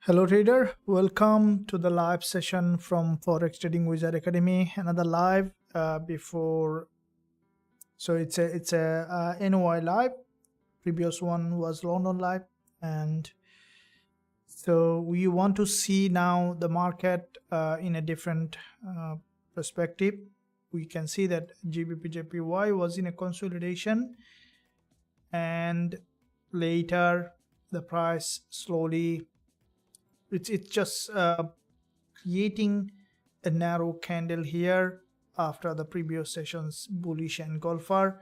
Hello trader, welcome to the live session from Forex Trading Wizard Academy. Another live before, so it's a NOI live. Previous one was London live, and so we want to see now the market in a different perspective. We can see that Gbpusd was in a consolidation, and later the price slowly. It's just creating a narrow candle here after the previous sessions bullish engulfer.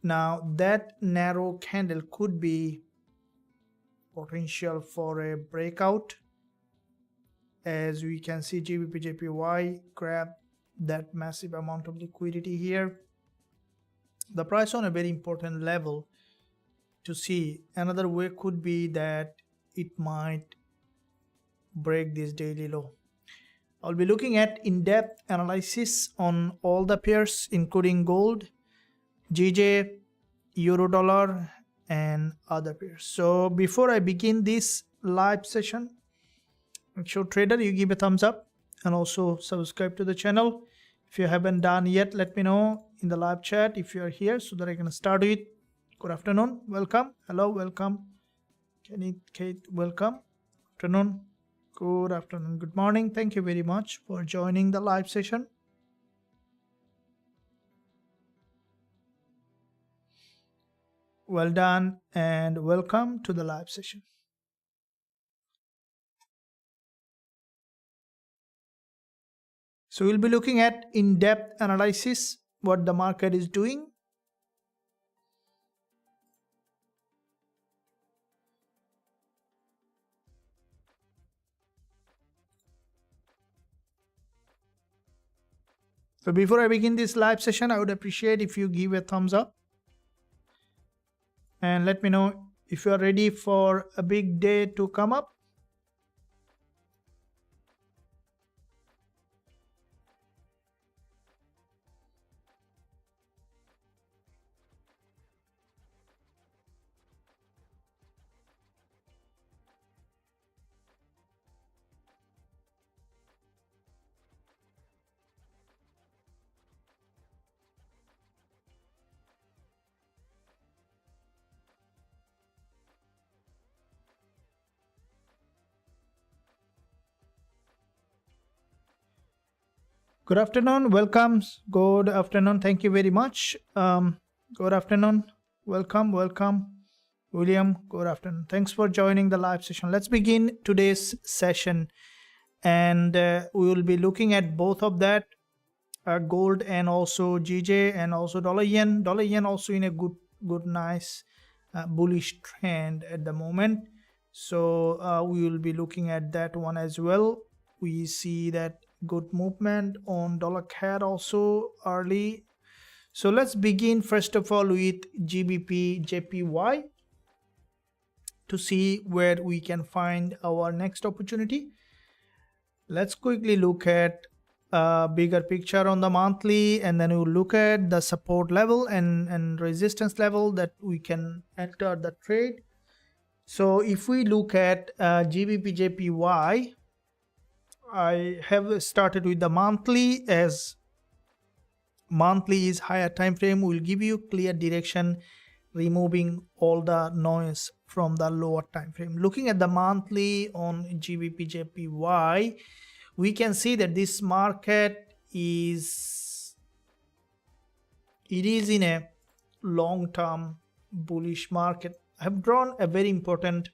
Now that narrow candle could be potential for a breakout, as we can see Gbpusd grab that massive amount of liquidity here. The price on a very important level to see. Another way could be that it might break this daily low. I'll be looking at in-depth analysis on all the pairs including gold, GJ, euro dollar and other pairs. So before I begin this live session, make sure trader you give a thumbs up and also subscribe to the channel. If you haven't done yet, let me know in the live chat if you are here so that I can start it. Good afternoon, welcome, hello, welcome, Kate, welcome, afternoon. Good afternoon, good morning. Thank you very much for joining the live session. Well done and welcome to the live session. So we'll be looking at in-depth analysis, what the market is doing. So before I begin this live session, I would appreciate if you give a thumbs up and let me know if you are ready for a big day to come up. Good afternoon, welcome. Good afternoon, thank you very much. Good afternoon, welcome, William. Good afternoon, thanks for joining the live session. Let's begin today's session, and we will be looking at both of that, gold and also GJ and also dollar yen. Dollar yen also in a good nice bullish trend at the moment. So we will be looking at that one as well. We see that good movement on dollar CAD also early. So let's begin first of all with Gbpusd to see where we can find our next opportunity. Let's quickly look at a bigger picture on the monthly, and then we'll look at the support level and resistance level that we can enter the trade. So if we look at Gbpusd, I have started with the monthly, as monthly is higher time frame, will give you clear direction, removing all the noise from the lower time frame. Looking at the monthly on Gbpusd, we can see that this market is in a long-term bullish market. I have drawn a very important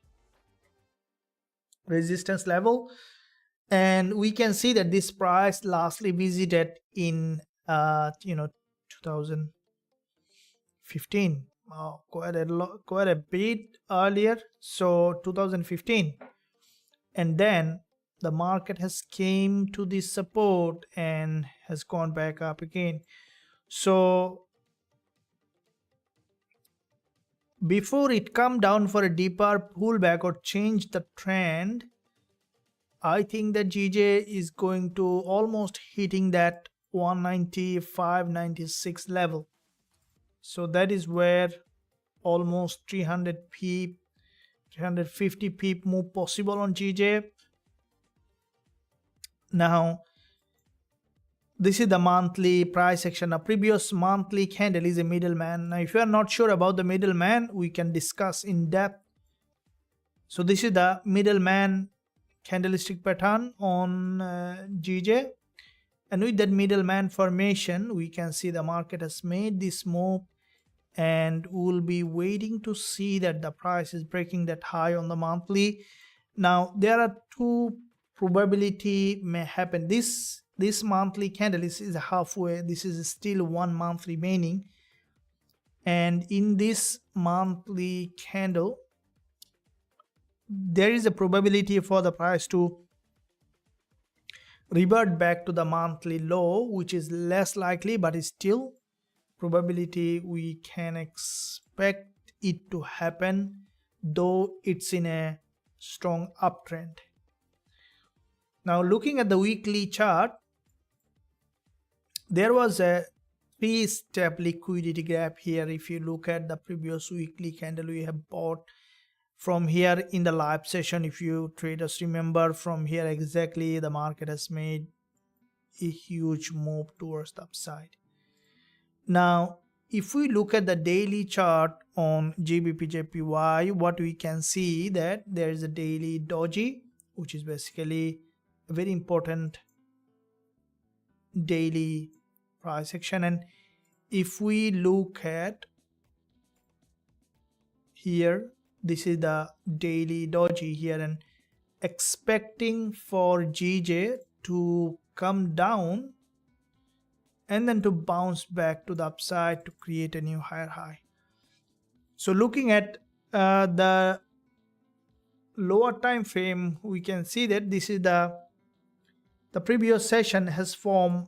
resistance level, and we can see that this price lastly visited in 2015, quite a bit earlier, so 2015, and then the market has came to this support and has gone back up again. So before it come down for a deeper pullback or change the trend, I think that GJ is going to almost hitting that 195.96 level. So that is where almost 300 350 pip move possible on GJ. Now this is the monthly price action. A previous monthly candle is a middleman. Now if you are not sure about the middleman, we can discuss in depth. So this is the middleman candlestick pattern on GJ, and with that middleman formation we can see the market has made this move, and we'll be waiting to see that the price is breaking that high on the monthly. Now there are two probability may happen. This monthly candle is halfway. This is still 1 month remaining, and in this monthly candle there is a probability for the price to revert back to the monthly low, which is less likely, but is still probability we can expect it to happen, though it's in a strong uptrend. Now looking at the weekly chart, there was a 3-step liquidity gap here. If you look at the previous weekly candle, we have bought from here in the live session. If you traders remember, from here exactly the market has made a huge move towards the upside. Now if we look at the daily chart on Gbpusd, what we can see that there is a daily doji, which is basically a very important daily price action. And if we look at here, this is the daily doji here, and expecting for GJ to come down and then to bounce back to the upside to create a new higher high. So looking at the lower time frame, we can see that this is the previous session has formed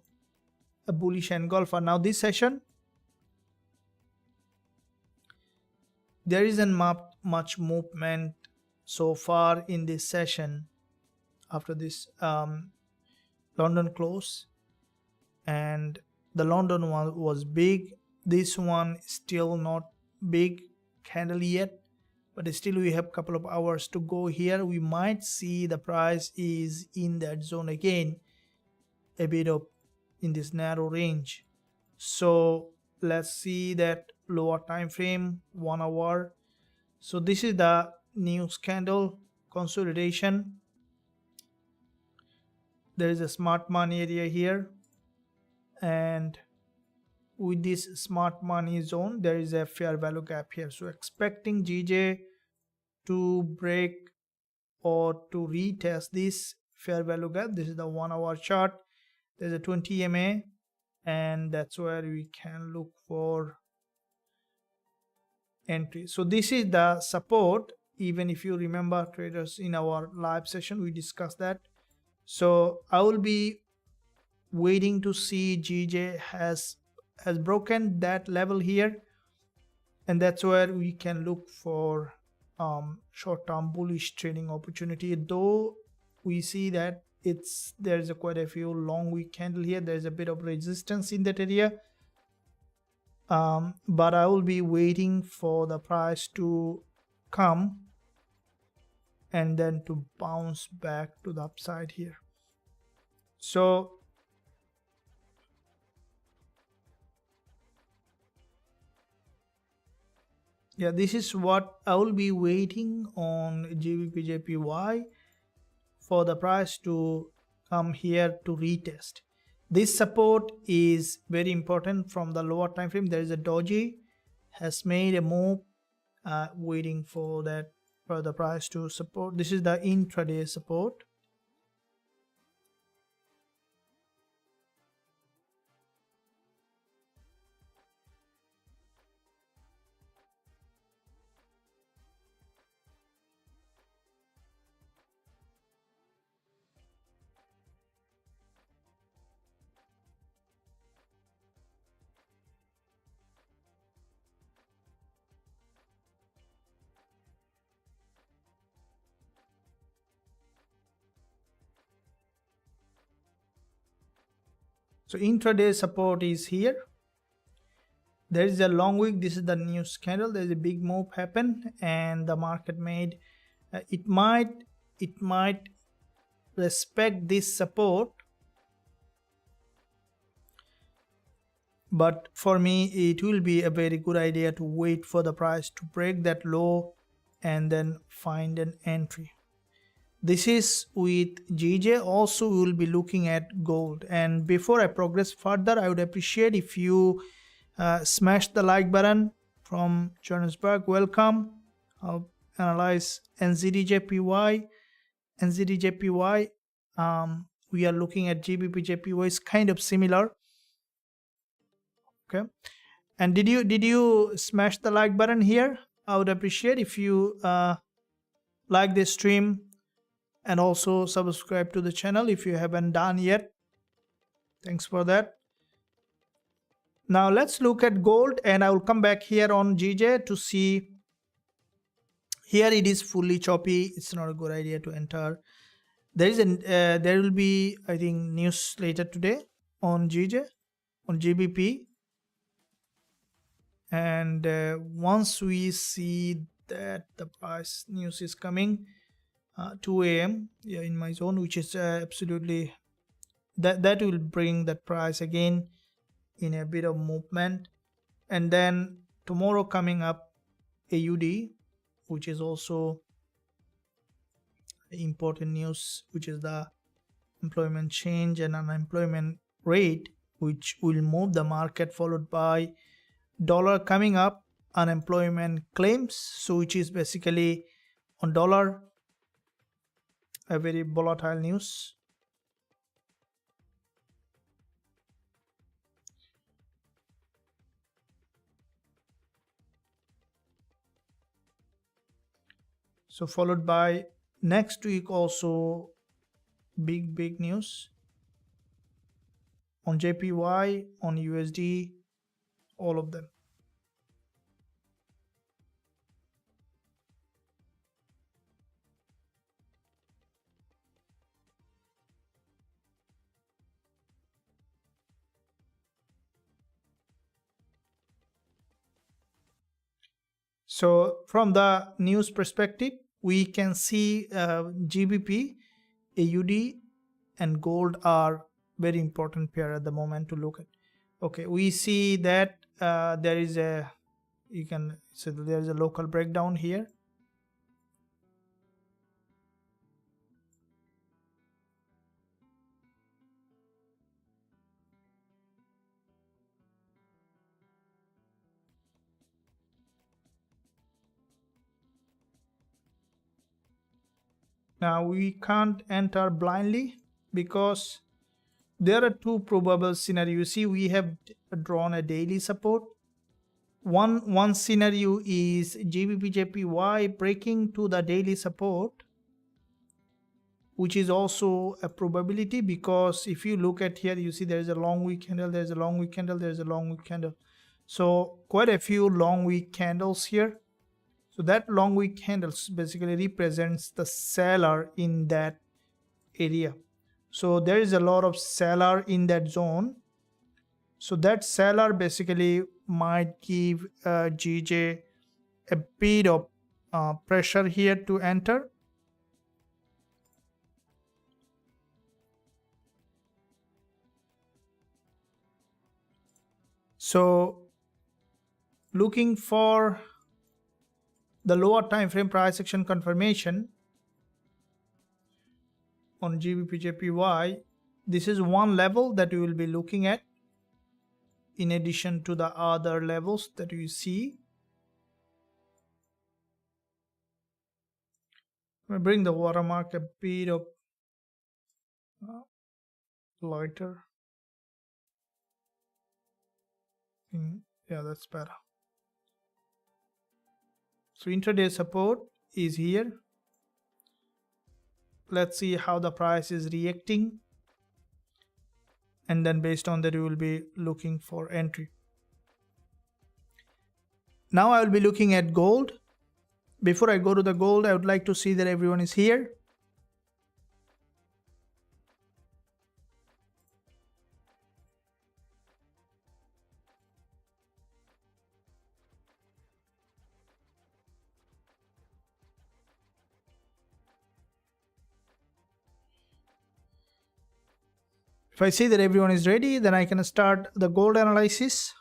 a bullish engulfer. Now this session there isn't much movement so far in this session after this London close, and the London one was big. This one still not big candle yet, but still we have a couple of hours to go here. We might see the price is in that zone again, a bit of in this narrow range. So let's see that lower time frame, 1 hour. So this is the news candle consolidation. There is a smart money area here, and with this smart money zone there is a fair value gap here. So expecting GJ to break or to retest this fair value gap. This is the 1 hour chart. There's a 20 EMA, and that's where we can look for entry. So this is the support. Even if you remember traders, in our live session we discussed that. So I will be waiting to see GJ has broken that level here, and that's where we can look for short-term bullish trading opportunity. Though we see that there's quite a few long wick candle here, there's a bit of resistance in that area, but I will be waiting for the price to come and then to bounce back to the upside here. So yeah, this is what I will be waiting on Gbpusd, for the price to come here to retest. This support is very important from the lower time frame. There is a doji has made a move, waiting for that for the price to support. This is the intraday support. So intraday support is here. There is a long wick. This is the news candle. There is a big move happen, and the market made It might respect this support, but for me it will be a very good idea to wait for the price to break that low and then find an entry. This is with GJ. Also we will be looking at gold, and before I progress further, I would appreciate if you smash the like button. From Johannesburg, welcome. I'll analyze NZDJPY. NZDJPY, we are looking at GBPJPY, is kind of similar. Okay, and did you smash the like button here? I would appreciate if you like this stream and also subscribe to the channel if you haven't done yet. Thanks for that. Now let's look at gold, and I will come back here on GJ to see. Here it is fully choppy. It's not a good idea to enter. There will be, I think, news later today on GJ, on GBP, and once we see that the price news is coming 2 a.m. yeah, in my zone, which is absolutely that will bring that price again in a bit of movement. And then tomorrow coming up AUD, which is also important news, which is the employment change and unemployment rate, which will move the market, followed by dollar coming up, unemployment claims, so which is basically on dollar a very volatile news. So followed by next week also big news on JPY, on USD, all of them. So from the news perspective, we can see GBP, AUD, and gold are very important pair at the moment to look at. Okay, we see that there is a there is a local breakdown here. Now we can't enter blindly because there are two probable scenarios. You see, we have drawn a daily support. One scenario is GBPJPY breaking to the daily support, which is also a probability, because if you look at here, you see there is a long week candle, there is a long week candle, there is a long week candle. So quite a few long week candles here. So that long week candles basically represents the seller in that area. So there is a lot of seller in that zone. So that seller basically might give GJ a bit of pressure here to enter. So looking for the lower time frame price action confirmation on GBPJPY, this is one level that we will be looking at in addition to the other levels that you see. We bring the watermark a bit of lighter. Yeah, that's better. So intraday support is here. Let's see how the price is reacting, and then based on that we will be looking for entry. Now I will be looking at gold. Before I go to the gold, I would like to see that everyone is here. If I see that everyone is ready, then I can start the gold analysis.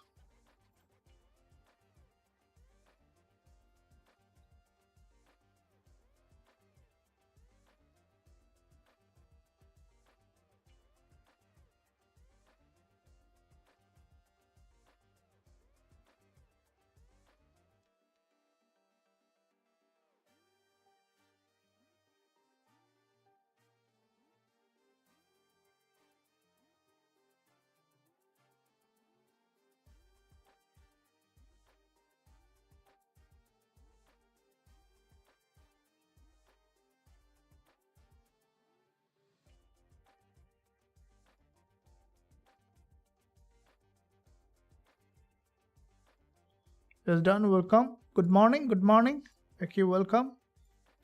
Just done. Welcome. Good morning. Good morning. Thank you. Welcome.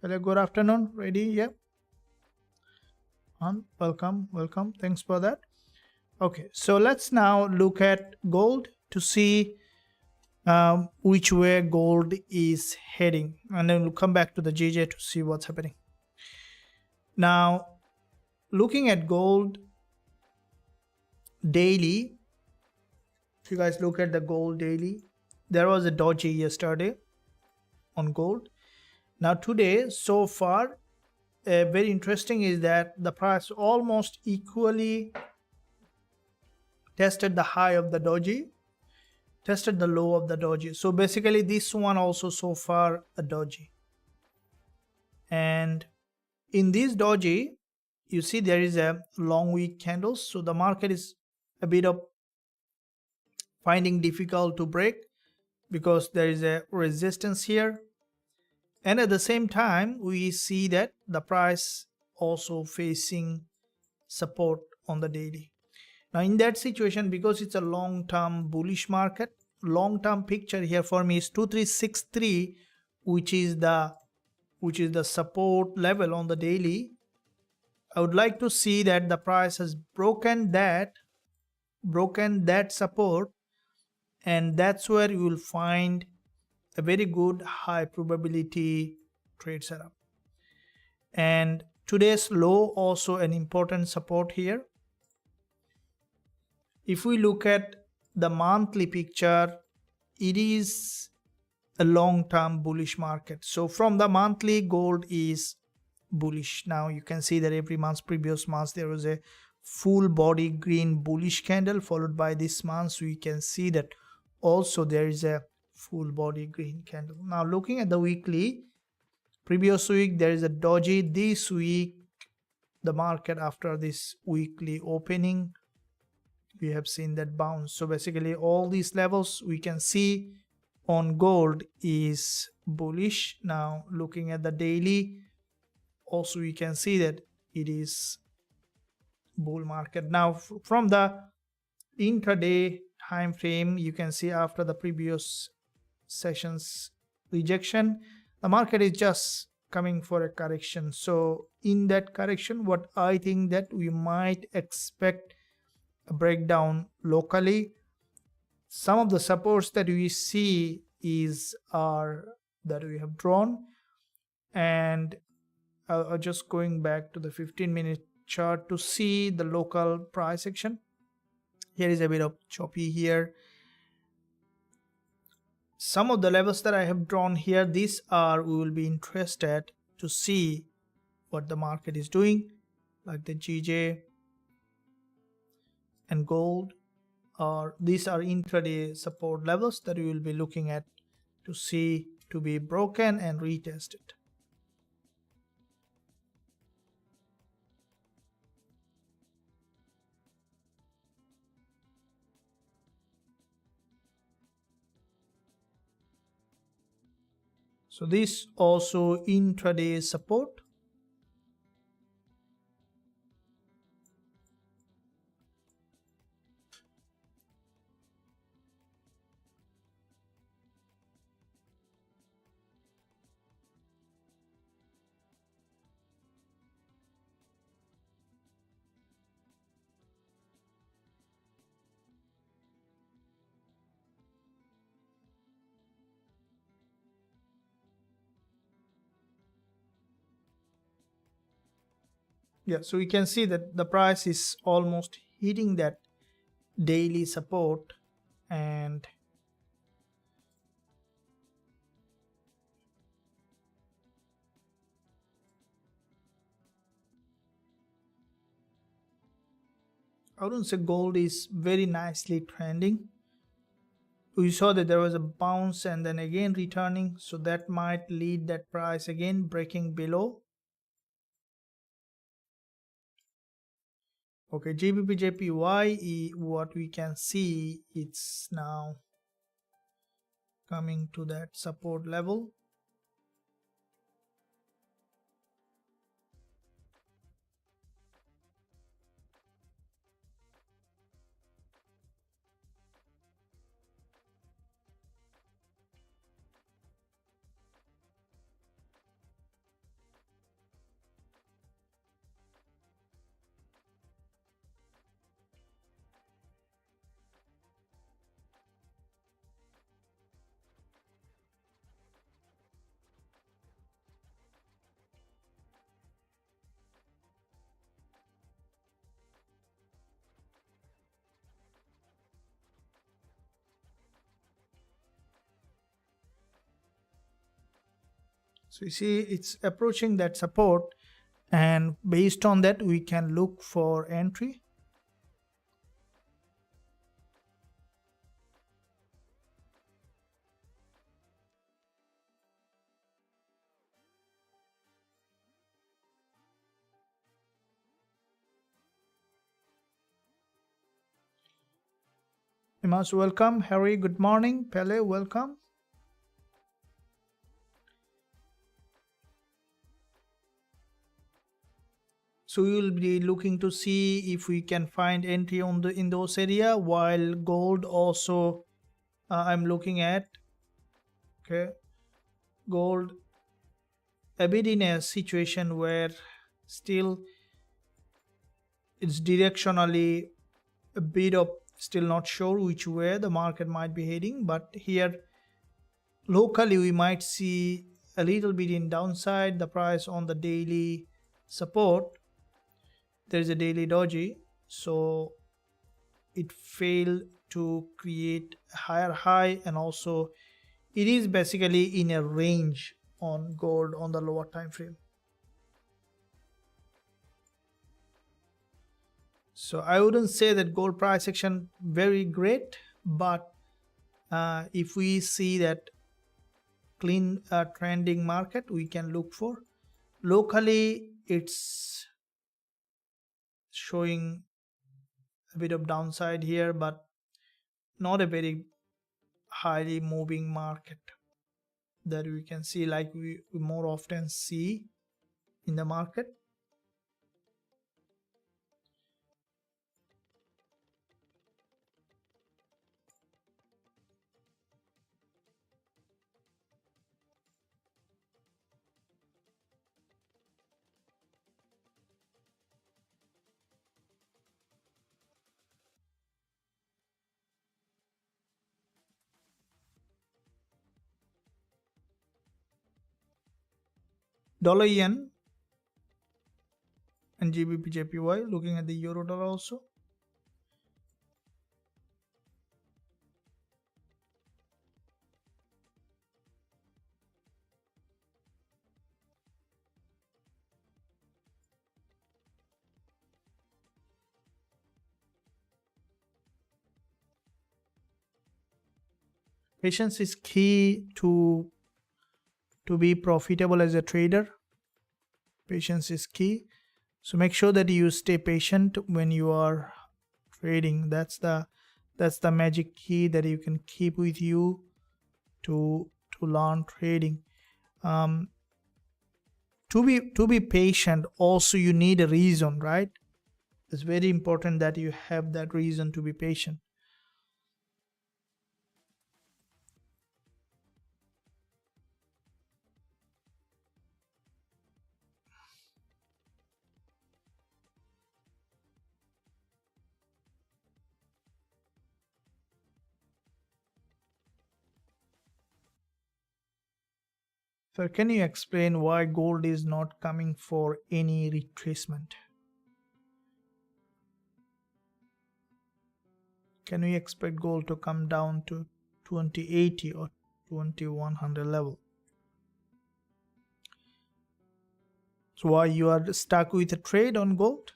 Hello. Good afternoon. Ready? Yeah. On. Welcome. Welcome. Thanks for that. Okay. So let's now look at gold to see which way gold is heading, and then we'll come back to the GJ to see what's happening. Now, looking at gold daily, if you guys look at the gold daily, there was a doji yesterday on gold. Now today, so far, very interesting is that the price almost equally tested the high of the doji, tested the low of the doji. So basically this one also so far a doji. And in this doji, you see there is a long wick candles. So the market is a bit of finding difficult to break because there is a resistance here. And at the same time, we see that the price also facing support on the daily. Now in that situation, because it's a long-term bullish market, long-term picture here for me is 2363, which is the support level on the daily. I would like to see that the price has broken that support, and that's where you will find a very good high probability trade setup. And today's low also an important support here. If we look at the monthly picture, it is a long-term bullish market. So from the monthly, gold is bullish. Now you can see that every month, previous month, there was a full body green bullish candle followed by this month. So you can see that also there is a full body green candle. Now looking at the weekly, previous week there is a doji. This week the market, after this weekly opening, we have seen that bounce. So basically all these levels we can see on gold is bullish. Now looking at the daily, also we can see that it is bull market. Now from the intraday time frame, you can see after the previous sessions rejection, the market is just coming for a correction. So in that correction, what I think that we might expect a breakdown locally. Some of the supports that we see are that we have drawn, and I'll just going back to the 15-minute chart to see the local price action. Here is a bit of choppy here. Some of the levels that I have drawn here, these are, we will be interested to see what the market is doing, like the GJ and gold, or these are intraday support levels that we will be looking at to see to be broken and retested. So this also intraday support. Yeah, so we can see that the price is almost hitting that daily support, and I wouldn't say gold is very nicely trending. We saw that there was a bounce and then again returning, so that might lead that price again breaking below. Okay, GBP what we can see, it's now coming to that support level. So you see it's approaching that support, and based on that we can look for entry. Imas, welcome. Harry, good morning. Pele, welcome. So we will be looking to see if we can find entry on the in those area, while gold also I'm looking at. Okay, gold a bit in a situation where still it's directionally a bit of still not sure which way the market might be heading, but here locally we might see a little bit in downside. The price on the daily support, there is a daily doji, so it failed to create a higher high, and also it is basically in a range on gold on the lower time frame. So I wouldn't say that gold price action very great, but if we see that clean trending market, we can look for. Locally it's showing a bit of downside here, but not a very highly moving market that we can see like we more often see in the market. Dollar yen and GBP looking at the euro dollar also. Patience is key to be profitable as a trader. Patience is key, so make sure that you stay patient when you are trading. That's the magic key that you can keep with you to learn trading. To be patient also you need a reason, right? It's very important that you have that reason to be patient. So can you explain why gold is not coming for any retracement? Can we expect gold to come down to 2080 or 2100 level? So why you are stuck with a trade on gold?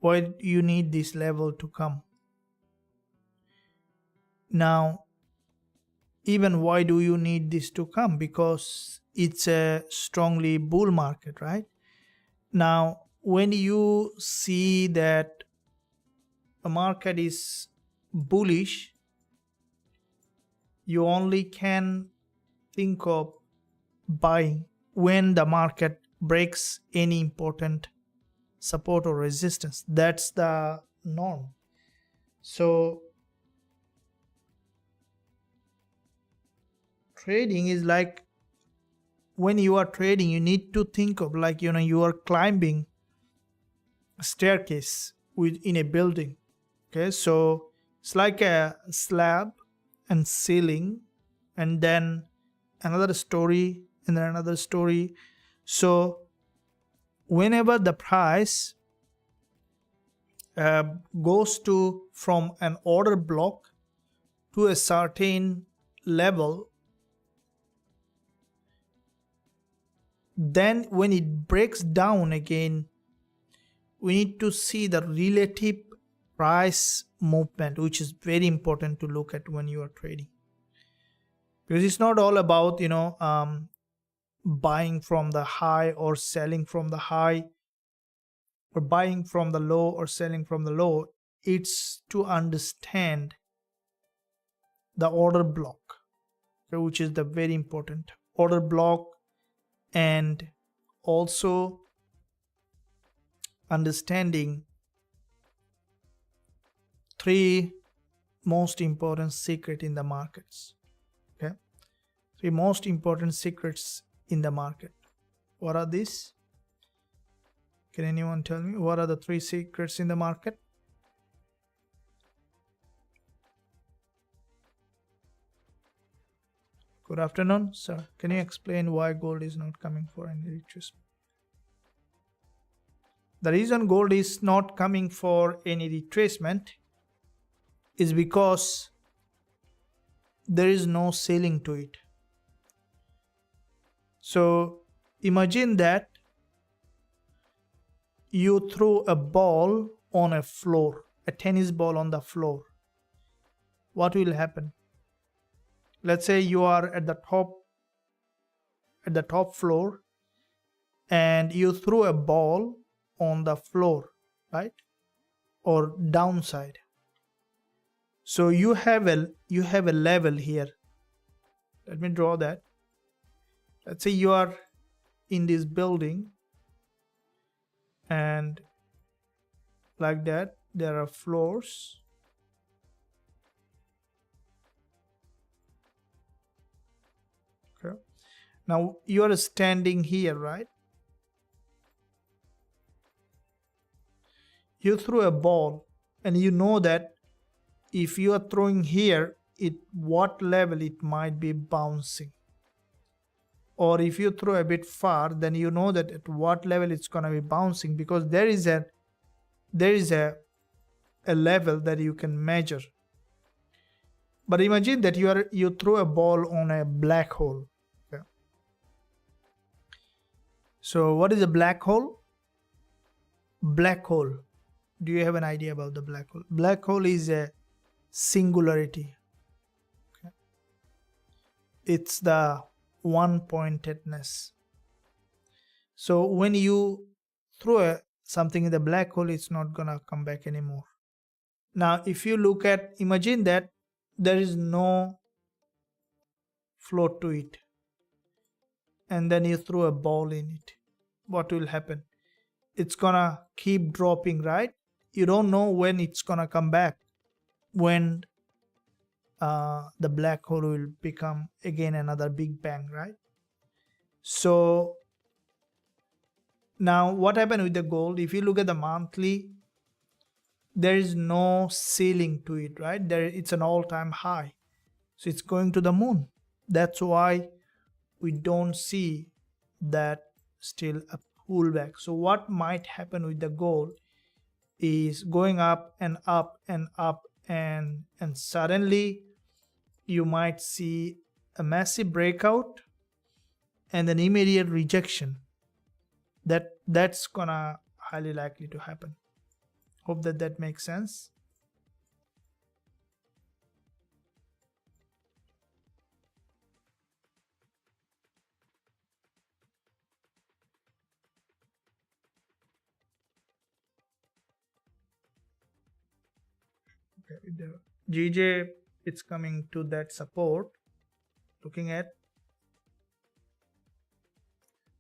Why you need this level to come? Now, even why do you need this to come? Because it's a strongly bull market, right? Now, when you see that a market is bullish, you only can think of buying when the market breaks any important support or resistance. That's the norm. So trading is like, when you are trading, you need to think of like, you are climbing a staircase in a building. Okay, so it's like a slab and ceiling, and then another story, and then another story. So whenever the price goes to from an order block to a certain level, then when it breaks down again, we need to see the relative price movement, which is very important to look at when you are trading. Because it's not all about buying from the high or selling from the high, or buying from the low or selling from the low. It's to understand the order block, okay, which is the very important order block, and also understanding three most important secrets in the markets. Okay, three most important secrets in the market. What are these? Can anyone tell me what are the three secrets in the market? Good afternoon, sir. Can you explain why gold is not coming for any retracement? The reason gold is not coming for any retracement is because there is no ceiling to it. So imagine that you throw a ball on a floor, a tennis ball on the floor. What will happen? Let's say you are at the top floor, and you throw a ball on the floor, right? Or downside. So you have a level here. Let me draw that. Let's say you are in this building, and like that there are floors. Okay. Now you are standing here, right? You threw a ball, and you know that if you are throwing here, at what level it might be bouncing. Or if you throw a bit far, then you know that at what level it's going to be bouncing, because there is a level that you can measure. But imagine that you throw a ball on a black hole. Okay. So what is a black hole? Black hole. Do you have an idea about the black hole? Black hole is a singularity. Okay. It's the one-pointedness. So when you throw something in the black hole, it's not gonna come back anymore. Now if you look at, imagine that there is no float to it, and then you throw a ball in it. What will happen? It's gonna keep dropping, right? You don't know when it's gonna come back, when the black hole will become again another big bang, right? So now what happened with the gold? If you look at the monthly, there is no ceiling to it, right? It's an all-time high, so it's going to the moon. That's why we don't see that still a pullback. So what might happen with the gold? is going up and up and up, and suddenly you might see a massive breakout and an immediate rejection. That's gonna highly likely to happen. Hope that makes sense. Okay, the GJ, it's coming to that support, looking at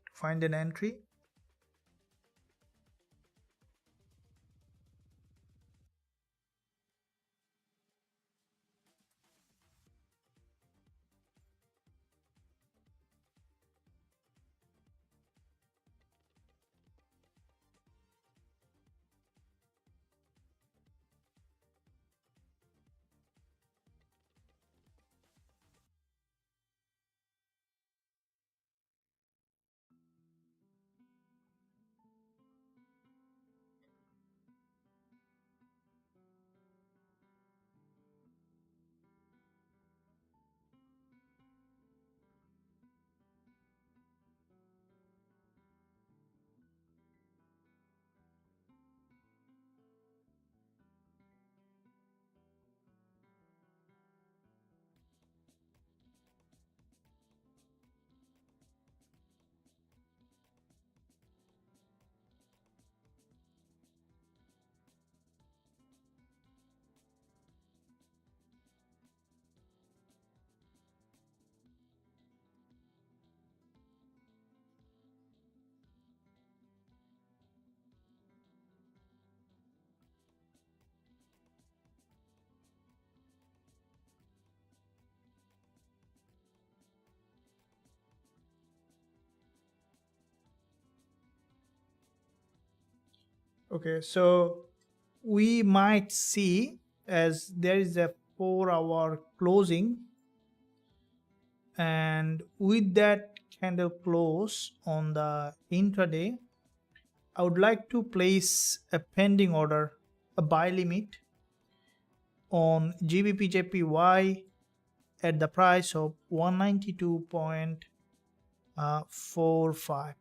to find an entry. Okay, so we might see, as there is a 4-hour closing, and with that candle close on the intraday, I would like to place a pending order, a buy limit on Gbpusd at the price of 192.45.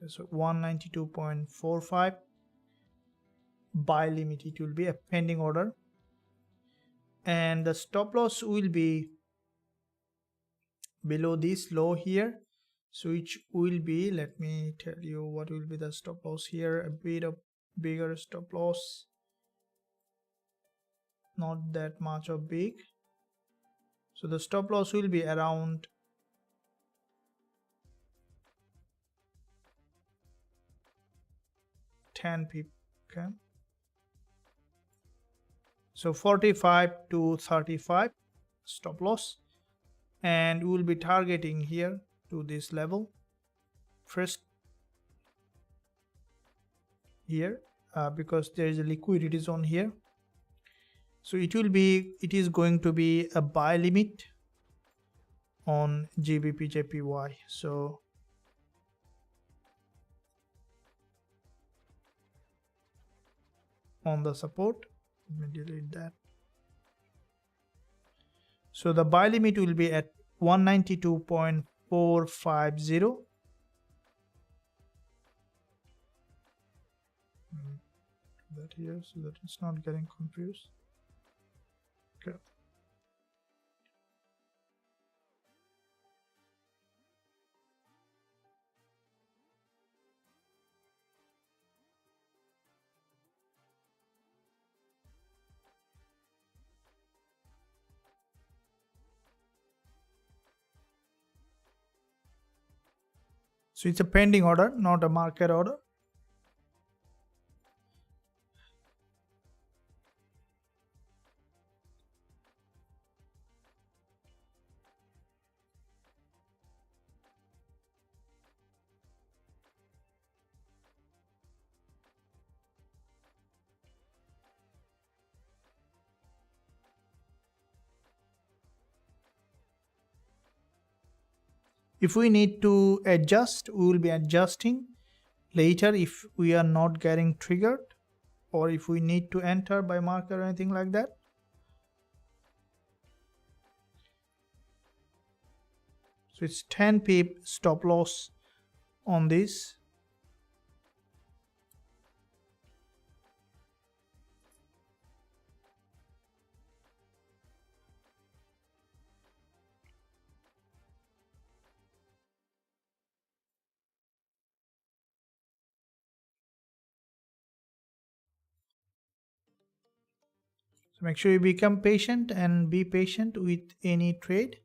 Okay, so 192.45 buy limit, it will be a pending order, and the stop loss will be below this low here, so which will be, let me tell you what will be the stop loss here, a bit of bigger stop loss, not that much of big. So the stop loss will be around 10 pip. Okay, so 45 to 35 stop loss, and we will be targeting here to this level first here, because there is a liquidity zone here. So it is going to be a buy limit on Gbpusd. So on the support, let me delete that. So the buy limit will be at 192.450. That here so that it's not getting confused. Okay. So it's a pending order, not a market order. If we need to adjust, we will be adjusting later if we are not getting triggered, or if we need to enter by market or anything like that. So it's 10 pip stop loss on this. So make sure you become patient and be patient with any trade.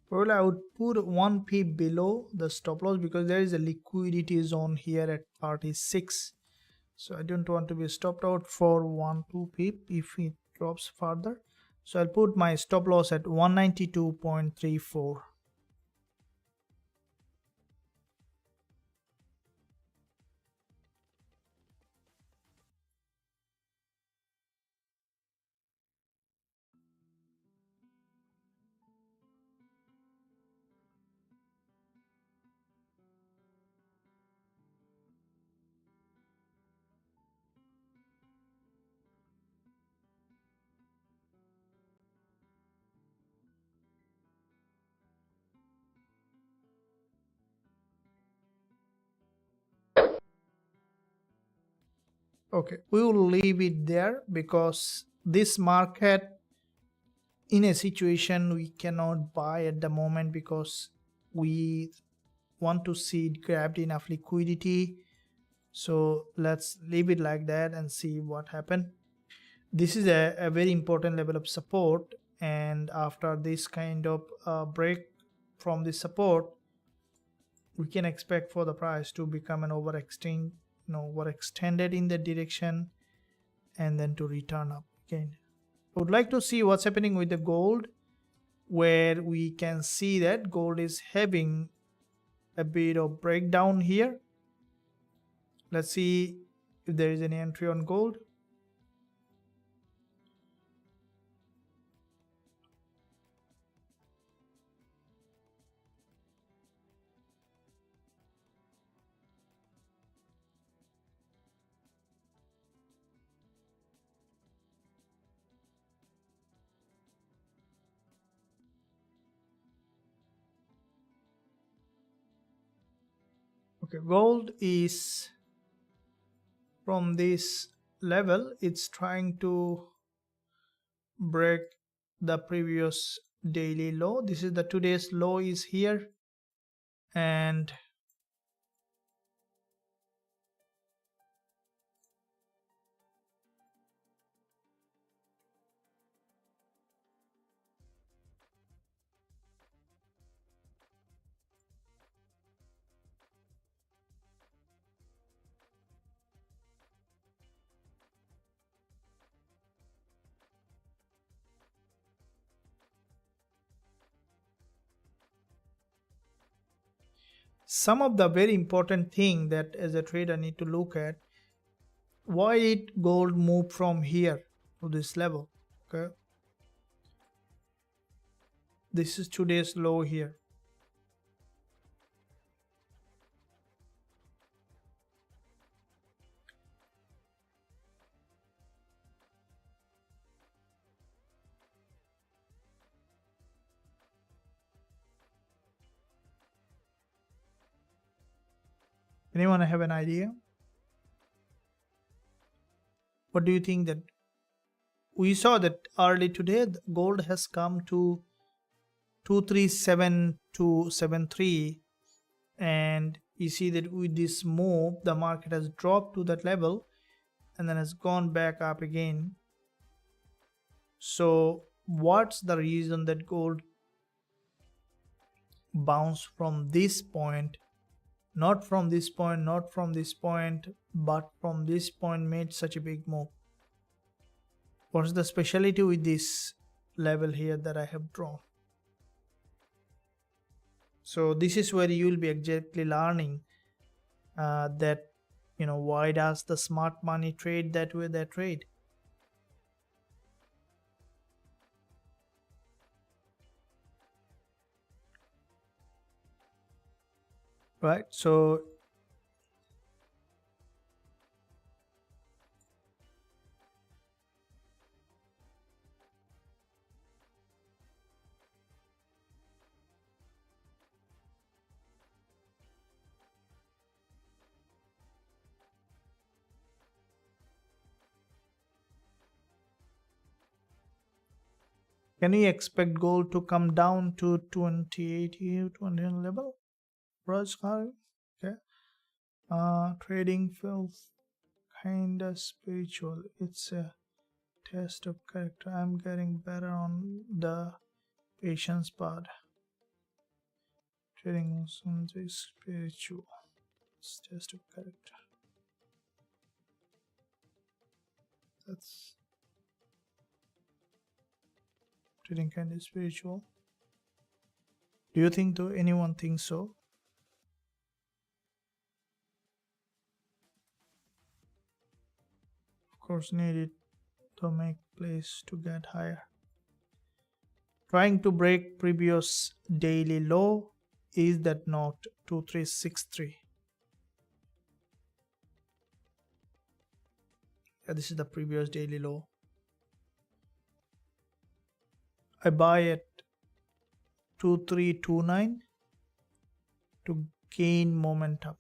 Well, I would put 1 pip below the stop loss because there is a liquidity zone here at party 6. So I don't want to be stopped out for 1-2 pip if it drops further. So I'll put my stop loss at 192.34. Okay, we will leave it there because this market, in a situation we cannot buy at the moment because we want to see it grabbed enough liquidity. So let's leave it like that and see what happened. This is a very important level of support, and after this kind of break from this support, we can expect for the price to become an overextended in the direction and then to return up again. I would like to see what's happening with the gold, where we can see that gold is having a bit of breakdown here. Let's see if there is any entry on gold. Okay, gold is from this level, it's trying to break the previous daily low. This is the today's low is here, and some of the very important thing that as a trader need to look at, why did gold move from here to this level? Okay, this is today's low here. Anyone have an idea? What do you think? That we saw that early today gold has come to 237,273, and you see that with this move the market has dropped to that level and then has gone back up again. So what's the reason that gold bounced from this point, not from this point, not from this point, but from this point, made such a big move? What's the speciality with this level here that I have drawn? So this is where you will be exactly learning that, you know, why does the smart money trade that way they trade. Right, so can we expect gold to come down to 2080, 20 level? Okay. Trading feels kinda spiritual. It's a test of character. I'm getting better on the patience part. Trading is spiritual. It's test of character. That's trading kind of spiritual. Do you think though? Anyone thinks so? Of course, need it to make place to get higher. Trying to break previous daily low. Is that not 2363? Yeah, this is the previous daily low. I buy at 2329 to gain momentum.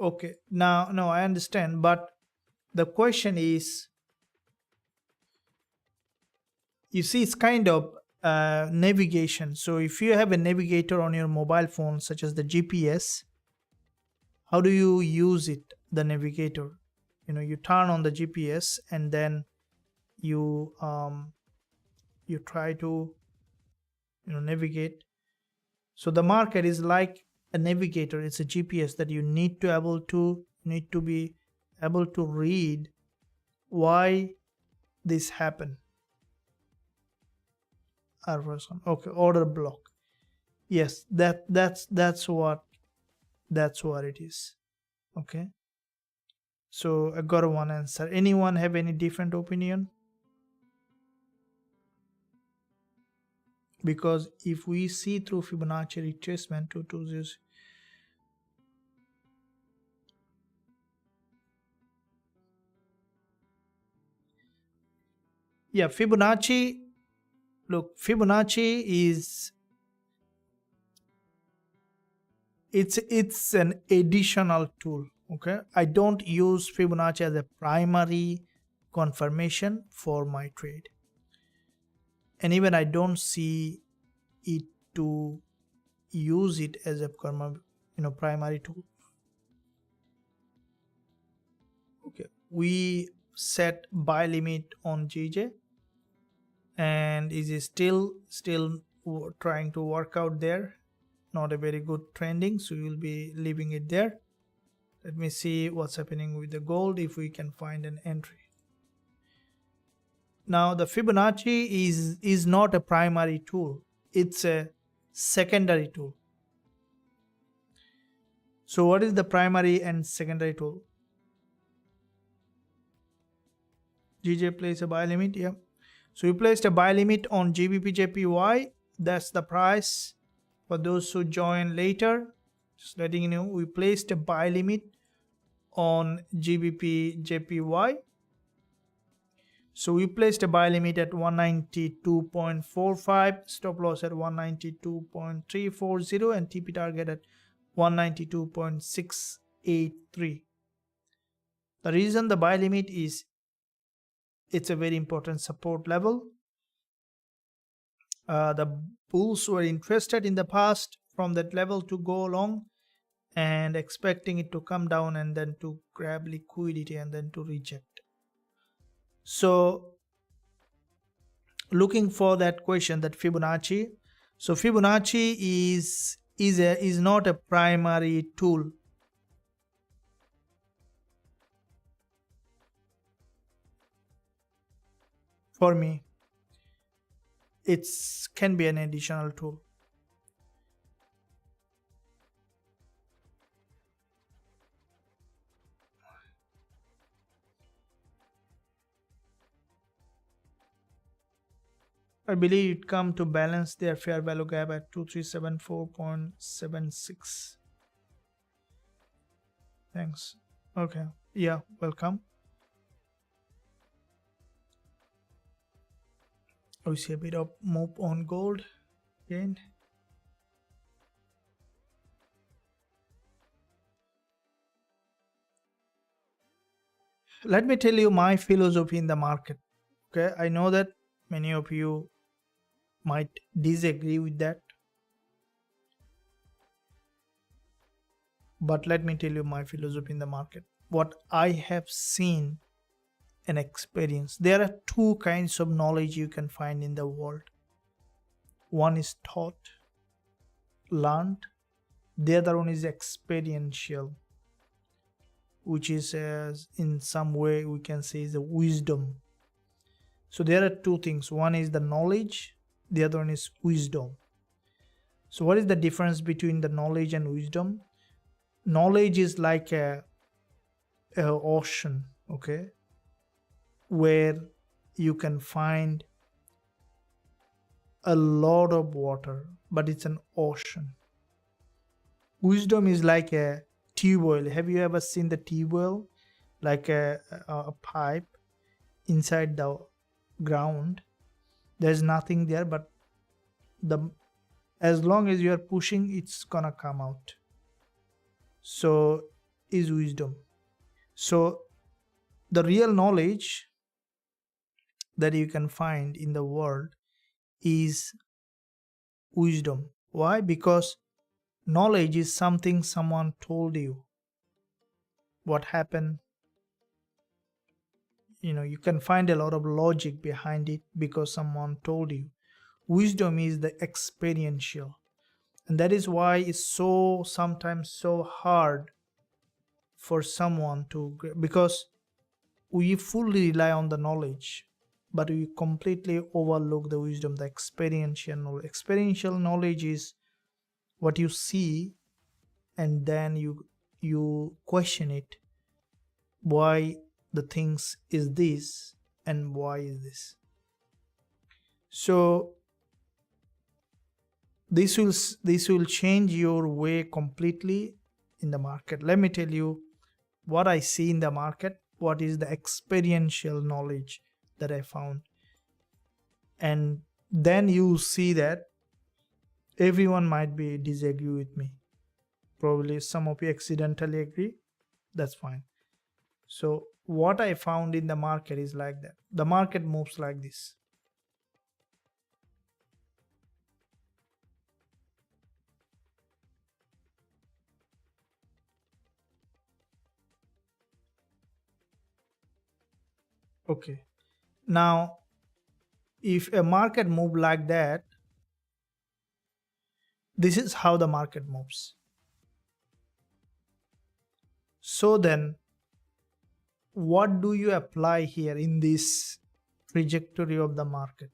Okay, now no, I understand, but the question is, you see, it's kind of navigation. So if you have a navigator on your mobile phone, such as the GPS, how do you use it, the navigator? You know, you turn on the GPS and then you try to, you know, navigate. So the market is like a navigator. It's a GPS that you need to be able to read why this happened. Okay, order block. Yes, that's what it is. Okay, so I got one answer. Anyone have any different opinion? Because if we see through Fibonacci retracement 220, yeah, Fibonacci, look, Fibonacci is, it's an additional tool. Okay, I don't use Fibonacci as a primary confirmation for my trade, and even I don't see it to use it as a primary tool. Okay, we set buy limit on GJ and is still trying to work out there. Not a very good trending, so we'll be leaving it there. Let me see what's happening with the gold, if we can find an entry. Now the Fibonacci is not a primary tool, it's a secondary tool. So what is the primary and secondary tool? GJ plays a buy limit. Yeah, so we placed a buy limit on Gbpujpy. That's the price. For those who join later, just letting you know, we placed a buy limit on Gbpujpy. So we placed a buy limit at 192.45, stop loss at 192.340, and TP target at 192.683. The reason the buy limit is it's a very important support level. The bulls were interested in the past from that level to go along and expecting it to come down and then to grab liquidity and then to reject. So looking for that question, that Fibonacci. So Fibonacci is not a primary tool. For me, it can be an additional tool. I believe it come to balance their fair value gap at 2374.76. Thanks. Okay. Yeah, welcome. We see a bit of move on gold again. Let me tell you my philosophy in the market. Okay, I know that many of you might disagree with that, but let me tell you my philosophy in the market, what I have seen and experienced. There are two kinds of knowledge you can find in the world. One is taught, learned. The other one is experiential, which is in some way we can say is a wisdom. So there are two things. One is the knowledge, the other one is wisdom. So what is the difference between the knowledge and wisdom? Knowledge is like a ocean, okay, where you can find a lot of water, but it's an ocean. Wisdom is like a tube oil. Have you ever seen the tube oil? Like a pipe inside the ground. There's nothing there, but as long as you are pushing, it's gonna come out. So is wisdom. So the real knowledge that you can find in the world is wisdom. Why? Because knowledge is something someone told you. What happened? You can find a lot of logic behind it because someone told you. Wisdom is the experiential, and that is why it's sometimes so hard for someone to, because we fully rely on the knowledge, but we completely overlook the wisdom, the experiential knowledge. Experiential knowledge is what you see and then you question it, why the things is this and why is this. So this will change your way completely in the market. Let me tell you what I see in the market, what is the experiential knowledge that I found, and then you see that everyone might be disagree with me. Probably some of you accidentally agree, that's fine. So what I found in the market is like that. The market moves like this. Okay. Now, if a market move like that, this is how the market moves. So then, what do you apply here in this trajectory of the market?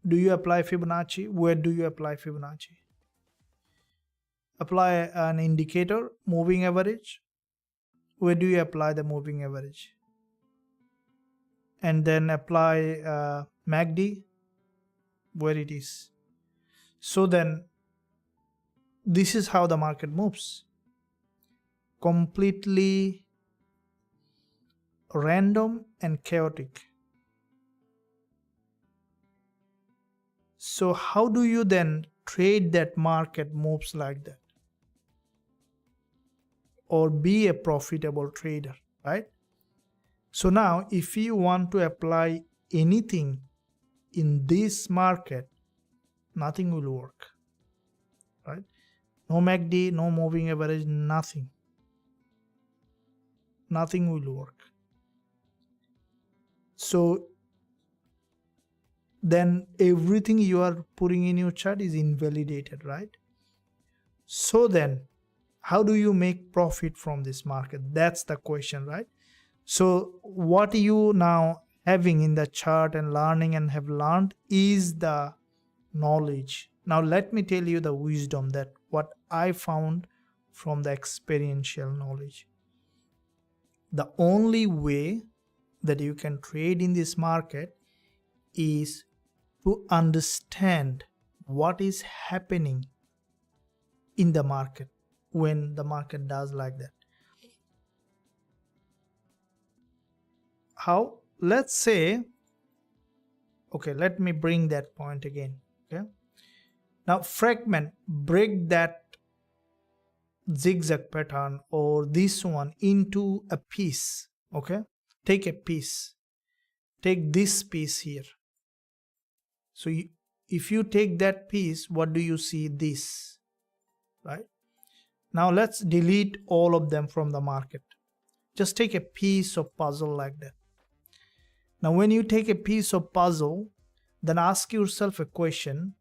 Do you apply Fibonacci? Where do you apply Fibonacci? Apply an indicator, moving average. Where do you apply the moving average? And then apply MACD, where it is. So then, this is how the market moves. Completely random and chaotic. So how do you then trade that market moves like that, or be a profitable trader, right? So now if you want to apply anything in this market, nothing will work, right? No MACD, no moving average, nothing will work. So then everything you are putting in your chart is invalidated, right? So then how do you make profit from this market? That's the question, right? So what you now having in the chart and learning and have learned is the knowledge. Now let me tell you the wisdom that what I found from the experiential knowledge. The only way that you can trade in this market is to understand what is happening in the market when the market does like that. How? Let's say, okay, let me bring that point again. Okay, now fragment, break that zigzag pattern or this one into a piece. Okay, take a piece, take this piece here. So if you take that piece, what do you see? This, right? Now let's delete all of them from the market. Just take a piece of puzzle like that. Now when you take a piece of puzzle, then ask yourself a question.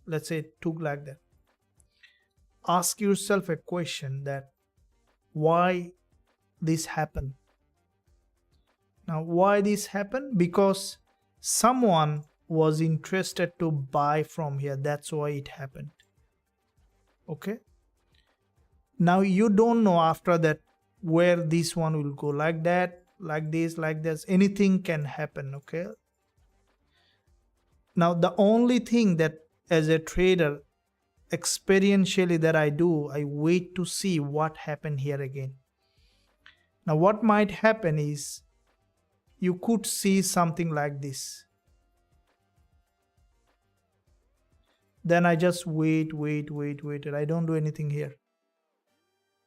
Let's say it took like that. Ask yourself a question that why this happened. Now why this happened? Because someone was interested to buy from here. That's why it happened. Okay. Now you don't know after that where this one will go, like that, like this, like this. Anything can happen. Okay. Now the only thing that as a trader experientially that I do, I wait to see what happened here again. Now what might happen is you could see something like this. Then I just wait. I don't do anything here.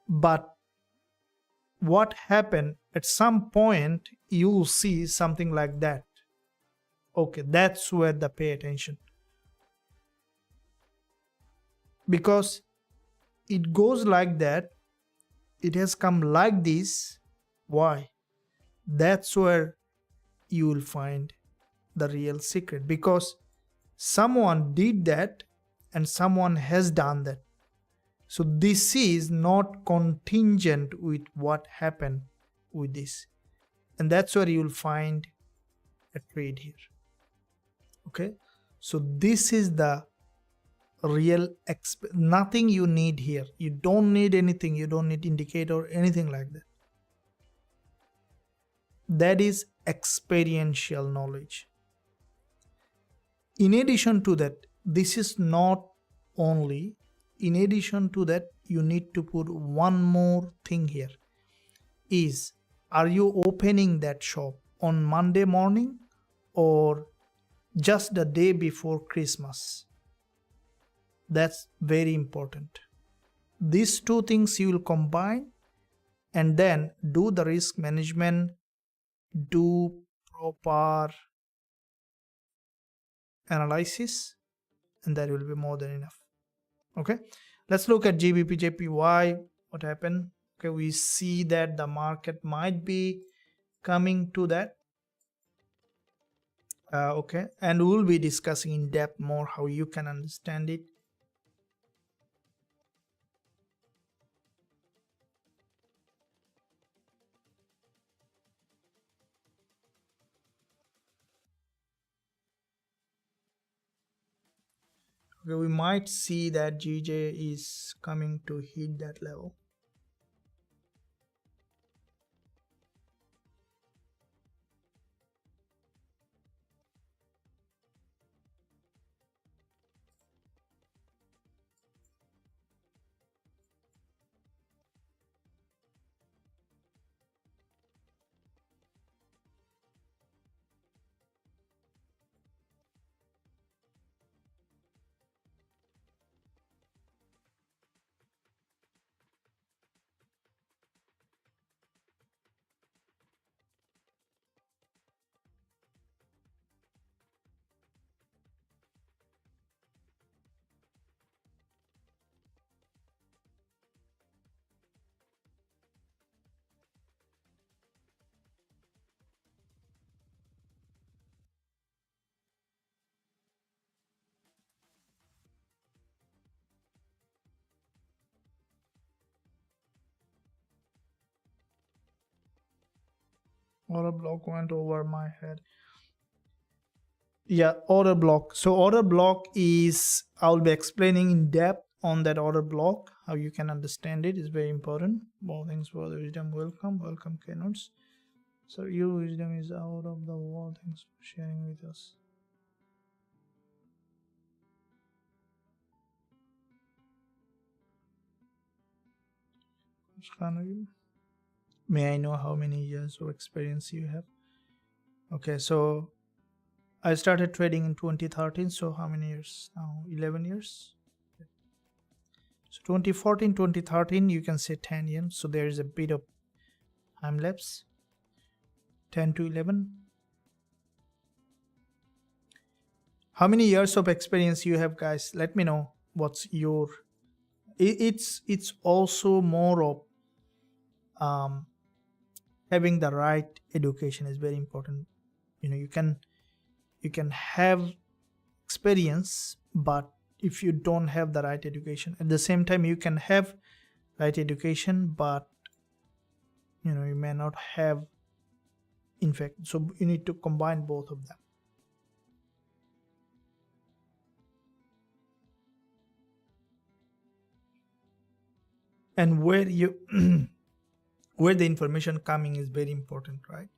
But what happened at some point, you will see something like that. Okay, that's where the pay attention. Because it goes like that, it has come like this. Why? That's where you will find the real secret, because someone did that and someone has done that. So this is not contingent with what happened with this, and that's where you will find a trade here. Okay, so this is the real nothing you need here. You don't need anything. You don't need indicator or anything like that. That is experiential knowledge. In addition to that, this is not only, in addition to that, you need to put one more thing here is, are you opening that shop on Monday morning or just the day before Christmas? That's very important. These two things you will combine and then do the risk management, do proper analysis, and that will be more than enough. Okay, let's look at Gbpusd. What happened? Okay, we see that the market might be coming to that. Okay, and we'll be discussing in depth more how you can understand it. Okay, we might see that GJ is coming to hit that level. Order block went over my head. Yeah, order block. So order block is, I'll be explaining in depth on that order block. How you can understand it is very important. More things for the wisdom. Welcome keynotes. So your wisdom is out of the world. Thanks for sharing with us. May I know how many years of experience you have? Okay, so I started trading in 2013. So how many years now? 11 years. So 2014, 2013, you can say 10 years. So there is a bit of time lapse. 10 to 11. How many years of experience you have, guys? Let me know what's your. It's also more of having the right education is very important. You can have experience, but if you don't have the right education, at the same time you can have right education, but you may not have, in fact, so you need to combine both of them. And where you where the information coming is very important, right?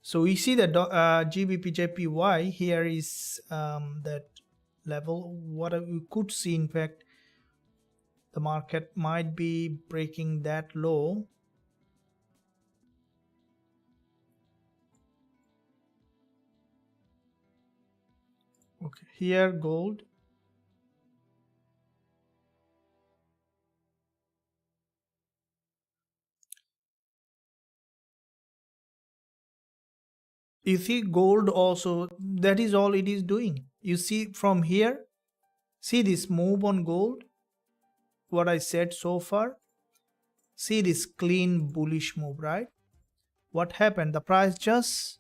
So we see that Gbpusd here is that level. What we could see, in fact, the market might be breaking that low. Okay, here gold. You see gold also, that is all it is doing. You see from here, see this move on gold, what I said so far. See this clean bullish move, right? What happened? The price just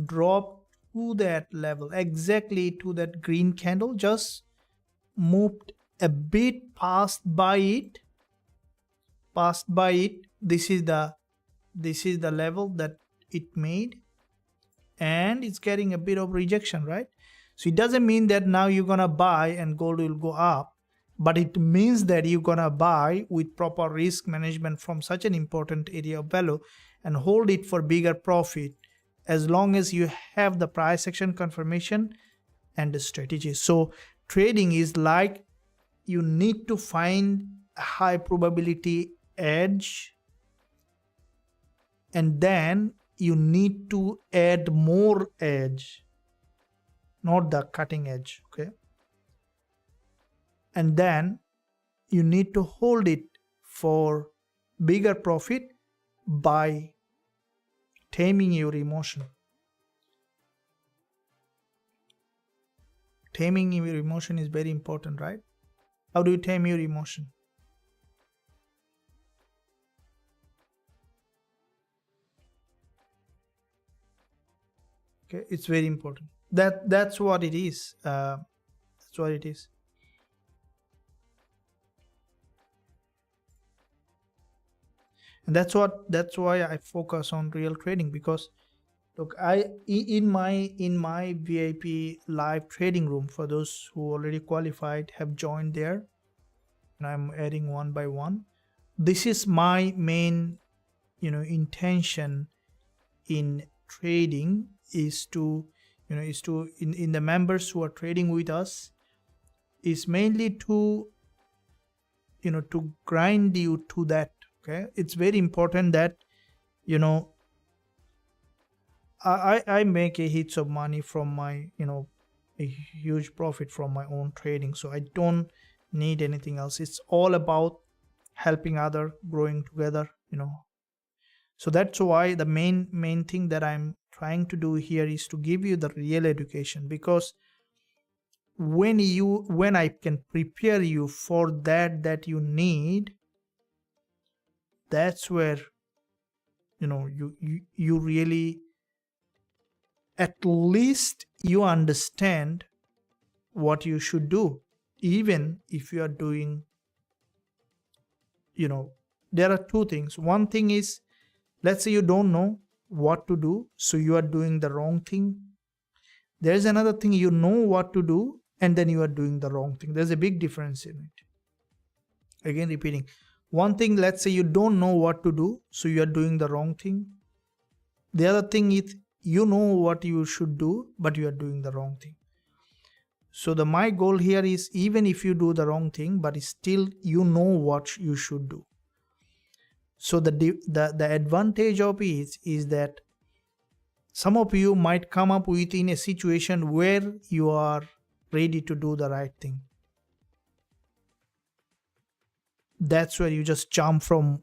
dropped to that level, exactly to that green candle, just moved a bit past by it. This is the level that it made, and it's getting a bit of rejection, right? So it doesn't mean that now you're gonna buy and gold will go up, but it means that you're gonna buy with proper risk management from such an important area of value and hold it for bigger profit, as long as you have the price action confirmation and the strategy. So trading is like, you need to find a high probability edge, and then you need to add more edge, not the cutting edge, okay? And then you need to hold it for bigger profit by taming your emotion. Taming your emotion is very important, right? How do you tame your emotion? Okay, it's very important. That's what it is. That's what it is. And that's why I focus on real trading, because look, in my VIP live trading room, for those who already qualified, have joined there, and I'm adding one by one. This is my main intention in trading, is to in the members who are trading with us, is mainly to to grind you to that. Okay, it's very important that I make a heaps of money from my a huge profit from my own trading, so I don't need anything else. It's all about helping other, growing together, so that's why the main thing that I'm trying to do here is to give you the real education, because when I can prepare you for that you need, that's where you really, at least you understand what you should do. Even if you are doing, there are two things. One thing is, let's say you don't know, what to do, so you are doing the wrong thing. There's another thing, you know what to do and then you are doing the wrong thing. There's a big difference in it. Again repeating, one thing, let's say you don't know what to do, so you are doing the wrong thing. The other thing is you know what you should do, but you are doing the wrong thing. So my goal here is, even if you do the wrong thing, but still you know what you should do. So the advantage of it is that some of you might come up within a situation where you are ready to do the right thing. That's where you just jump from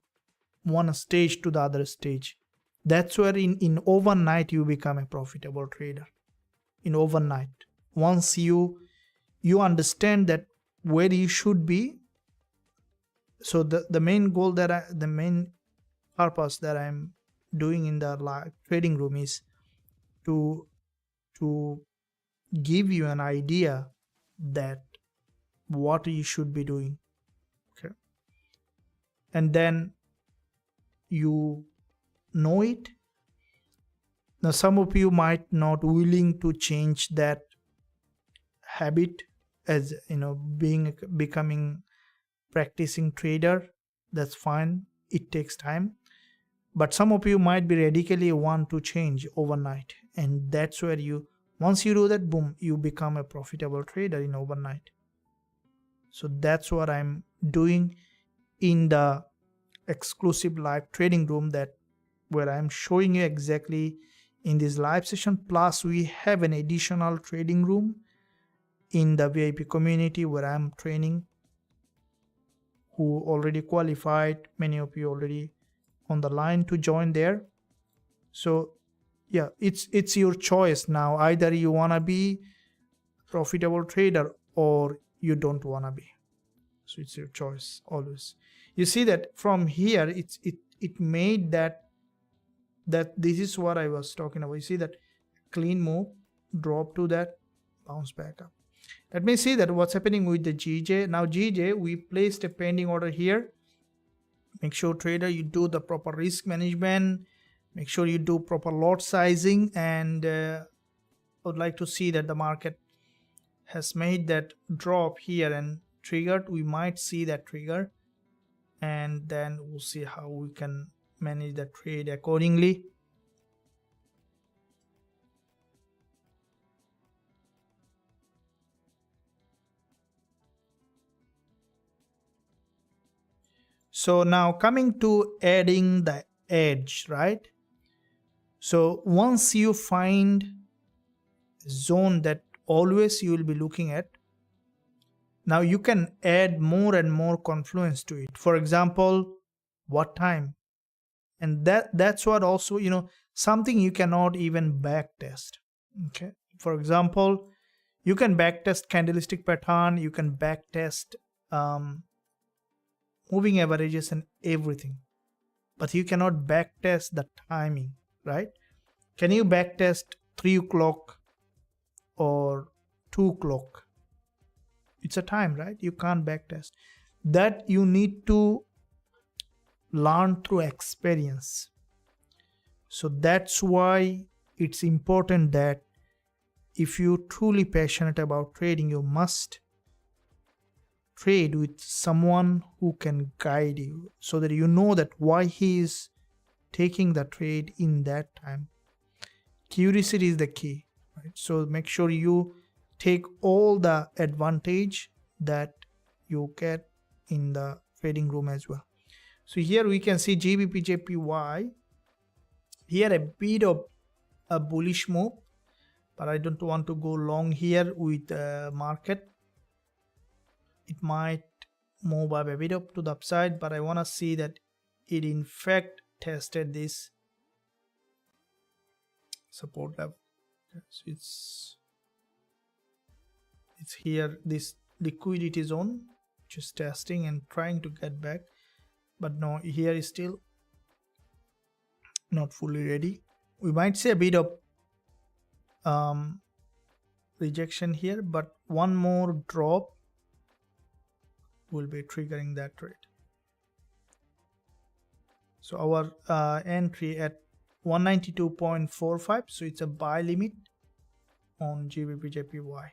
one stage to the other stage. That's where in overnight you become a profitable trader. In overnight, once you understand that where you should be. So the main goal that the main purpose that I'm doing in the live trading room is to give you an idea that what you should be doing. Okay, and then you know it. Now some of you might not willing to change that habit, as you know, becoming practicing trader. That's fine, it takes time. But some of you might be radically want to change overnight, and that's where you, once you do that, boom, you become a profitable trader in overnight. So that's what I'm doing in the exclusive live trading room, that where I'm showing you exactly in this live session. Plus we have an additional trading room in the VIP community where I'm training, who already qualified. Many of you already on the line to join there. So yeah, it's your choice now. Either you want to be profitable trader or you don't want to be. So it's your choice always. You see that from here it made that this is what I was talking about. You see that clean move, drop to that, bounce back up. Let me see that what's happening with the GJ. Now GJ, we placed a pending order here. Make sure, trader, you do the proper risk management. Make sure you do proper lot sizing, and I would like to see that the market has made that drop here and triggered. We might see that trigger, and then we'll see how we can manage the trade accordingly. So now coming to adding the edge, right? So once you find a zone that always you will be looking at, now you can add more and more confluence to it. For example, what time? And that's what also, you know, something you cannot even back test. Okay, for example, you can back test candlestick pattern, you can back test moving averages and everything, but you cannot back test the timing, right? Can you back test 3 o'clock or 2 o'clock? It's a time, right? You can't back test that. You need to learn through experience. So that's why it's important that if you're truly passionate about trading, you must trade with someone who can guide you, so that you know that why he is taking the trade in that time. Curiosity is the key, right? So make sure you take all the advantage that you get in the trading room as well. So here we can see Gbpusd here, a bit of a bullish move, but I don't want to go long here with the market. It might move up a bit up to the upside, but I want to see that it in fact tested this support level. Okay, so it's here, this liquidity zone, just testing and trying to get back, but no, here is still not fully ready. We might see a bit of rejection here, but one more drop will be triggering that trade. So our entry at 192.45, so it's a buy limit on Gbpusd.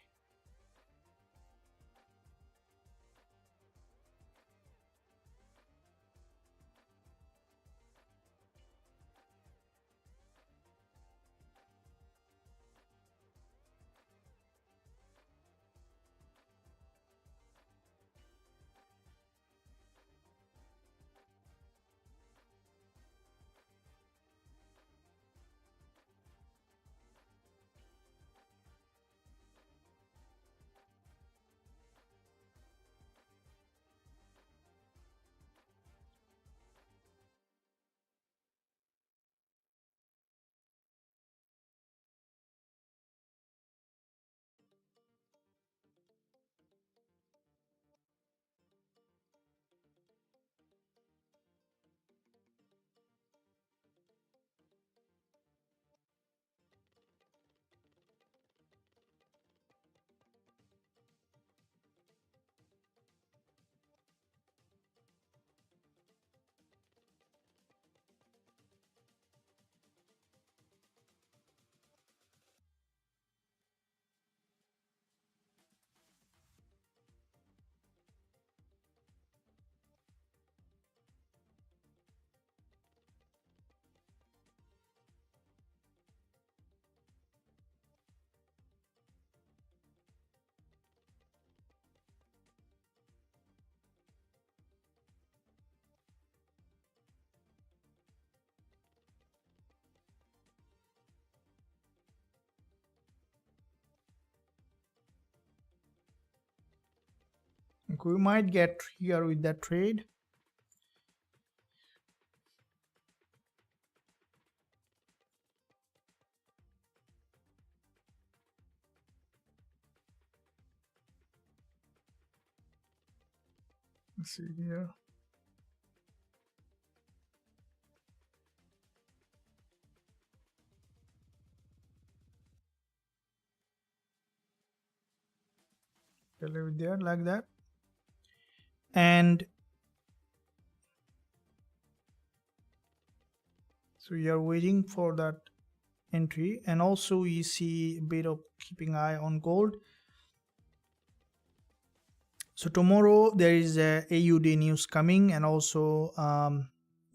Okay, we might get here with that trade. Let's see here. Okay, leave it there like that. And so we are waiting for that entry, and also we see a bit of keeping eye on gold. So tomorrow there is a AUD news coming, and also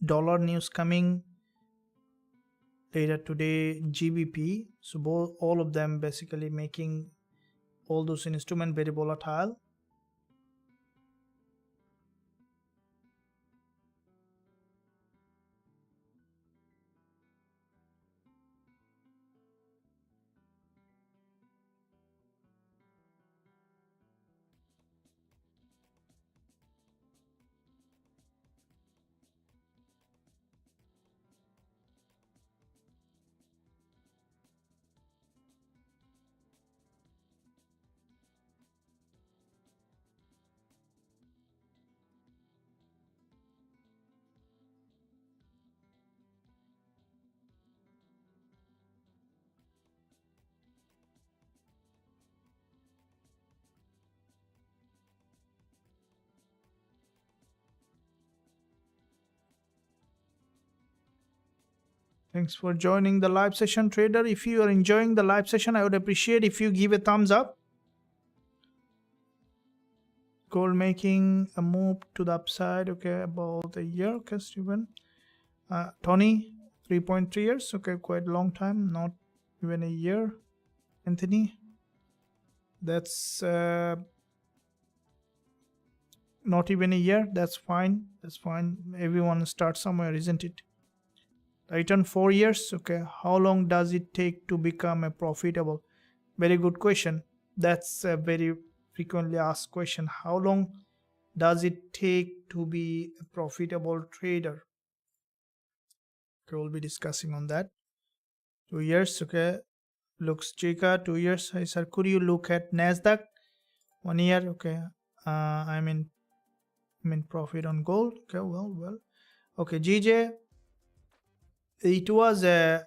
dollar news coming. Later today GBP. So all of them basically making all those instruments very volatile. Thanks for joining the live session, trader. If you are enjoying the live session, I would appreciate if you give a thumbs up. Gold making a move to the upside. Okay, about a year. Okay, Stephen. Tony, 3.3 years. Okay, quite a long time. Not even a year. Anthony, that's not even a year. That's fine. That's fine. Everyone starts somewhere, isn't it? Return 4 years. Okay, how long does it take to become a profitable? Very good question. That's a very frequently asked question. How long does it take to be a profitable trader? Okay, we'll be discussing on that. 2 years. Okay, looks Chica 2 years. Hi sir, could you look at NASDAQ? 1 year. Okay, I'm in profit on gold. Okay, well. Okay, GJ, it was a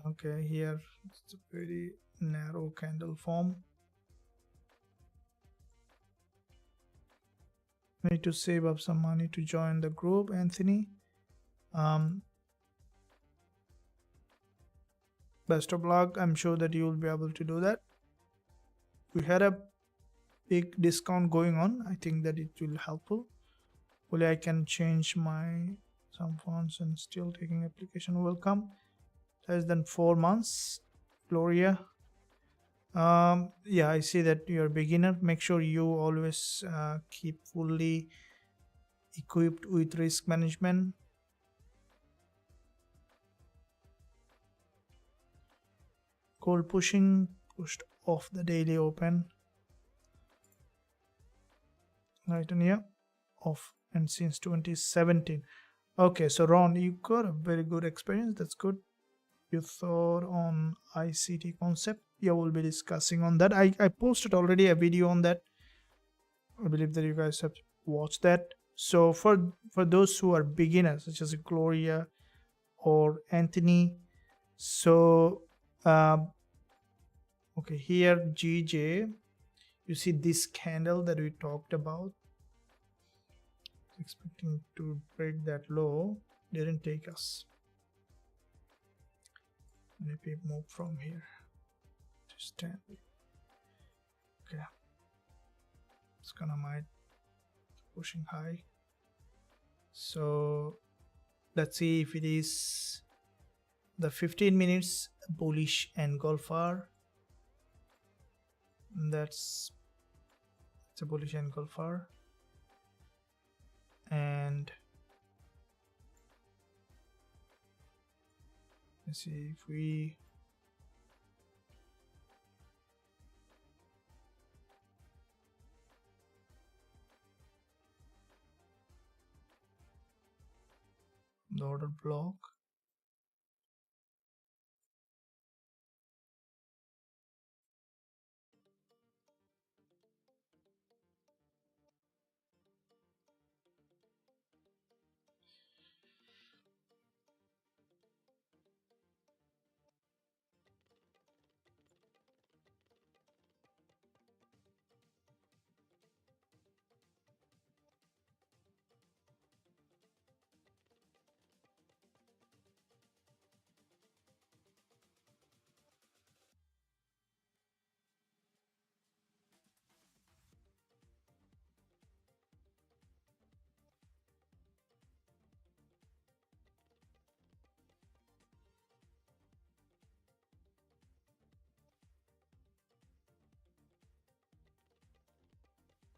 okay here. It's a very narrow candle form. Need to save up some money to join the group, Anthony. Best of luck. I'm sure that you will be able to do that. We had a big discount going on. I think that it will helpful. Hopefully I can change my some fonts and still taking application. Welcome. Less than 4 months. Gloria. Yeah, I see that you're a beginner. Make sure you always keep fully equipped with risk management. Cold pushing, pushed off the daily open. Right in here, off, and since 2017. Okay, so Ron, you got a very good experience. That's good. You thought on ICT concept. Yeah, we'll be discussing on that. I posted already a video on that. I believe that you guys have watched that. So for those who are beginners, such as Gloria or Anthony, so okay, here GJ, you see this candle that we talked about, expecting to break that low, didn't take us. Maybe move from here to stand. Okay, it's gonna might pushing high. So let's see if it is the 15 minutes bullish engulfer. It's a bullish engulfer, and let's see if we the order block.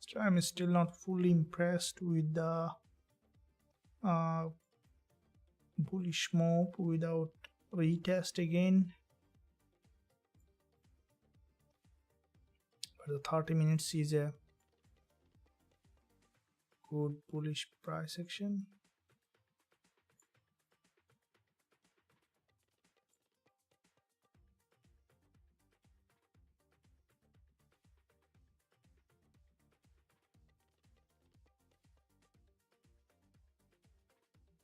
So I'm still not fully impressed with the bullish move without retest again. But the 30 minutes is a good bullish price action.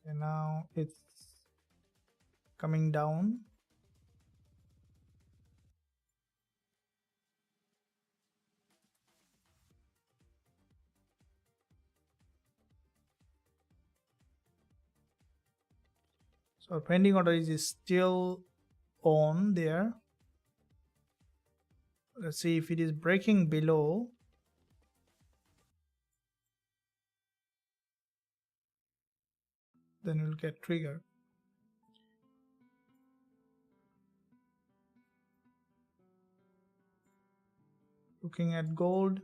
And now it's coming down. So our pending order is still on there. Let's see if it is breaking below. Then we'll get triggered. Looking at gold.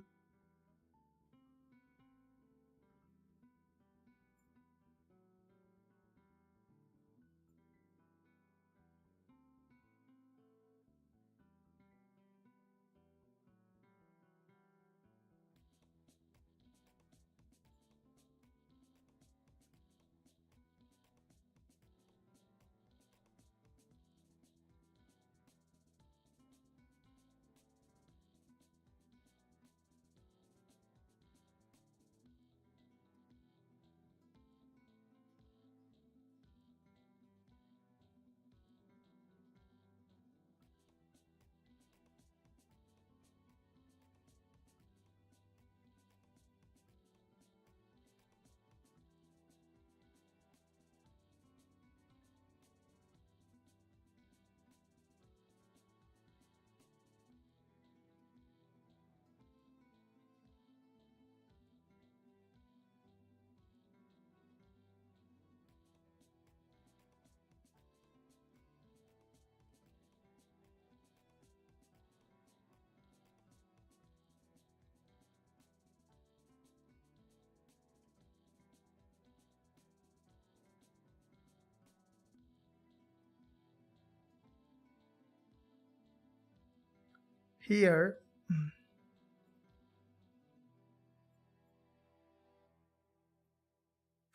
here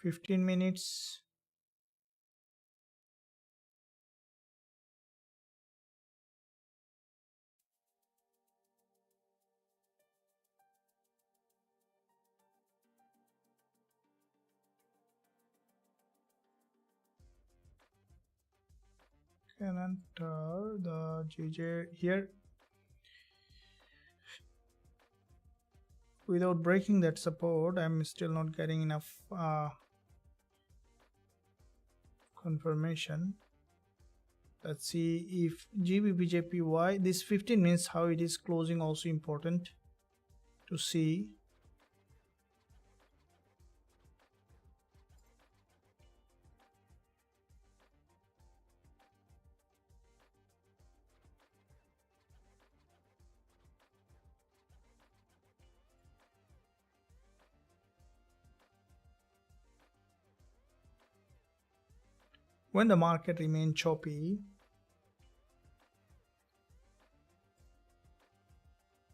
15 minutes. Can enter the GJ here without breaking that support. I'm still not getting enough confirmation. Let's see if Gbpusd, this 15 minutes how it is closing, also important to see. When the market remains choppy,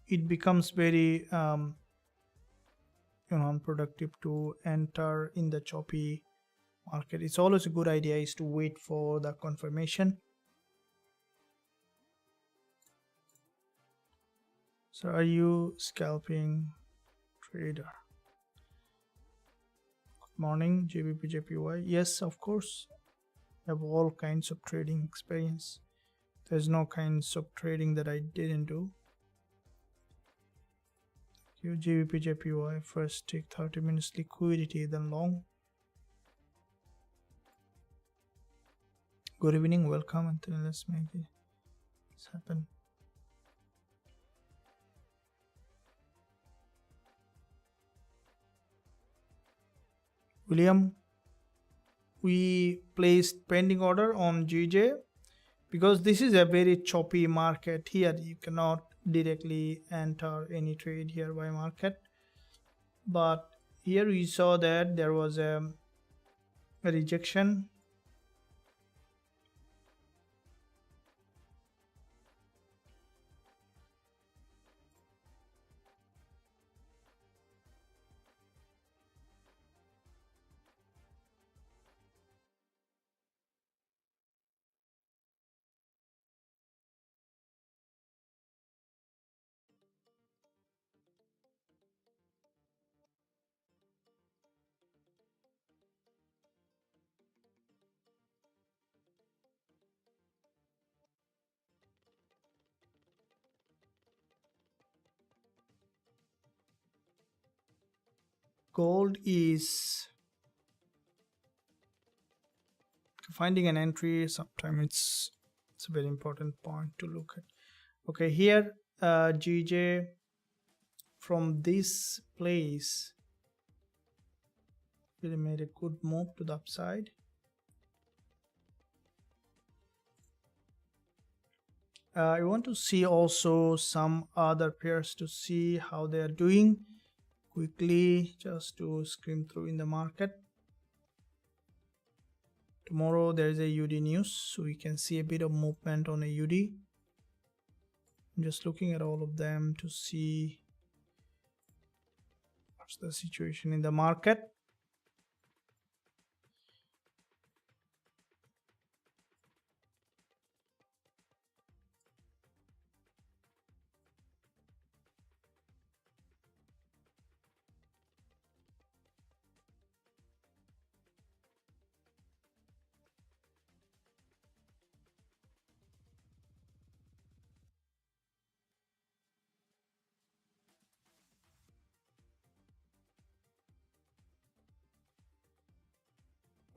it becomes very unproductive to enter in the choppy market. It's always a good idea is to wait for the confirmation. So are you scalping trader? Good morning, Gbpusd. Yes, of course. I have all kinds of trading experience. There's no kinds of trading that I didn't do. Gbpusd, first take 30 minutes liquidity, then long. Good evening, welcome, and let's make this happen. William, we placed pending order on GJ because this is a very choppy market. Here you cannot directly enter any trade here by market, but here we saw that there was a rejection. Gold is finding an entry. Sometimes it's a very important point to look at. Okay, here GJ from this place really made a good move to the upside. I want to see also some other pairs to see how they are doing quickly, just to skim through in the market. Tomorrow there is a UD news, so we can see a bit of movement on a UD. I'm just looking at all of them to see what's the situation in the market.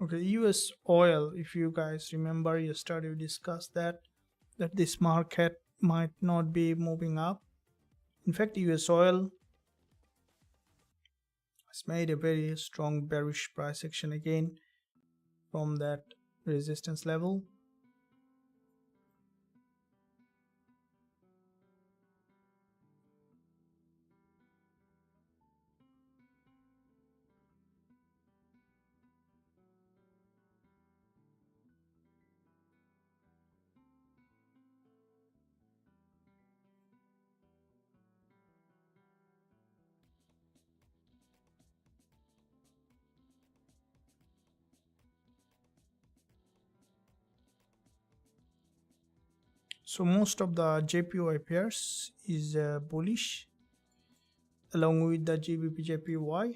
Okay, US oil, if you guys remember yesterday we discussed that this market might not be moving up. In fact, US oil has made a very strong bearish price action again from that resistance level. So most of the JPY pairs is bullish along with the GBP/JPY.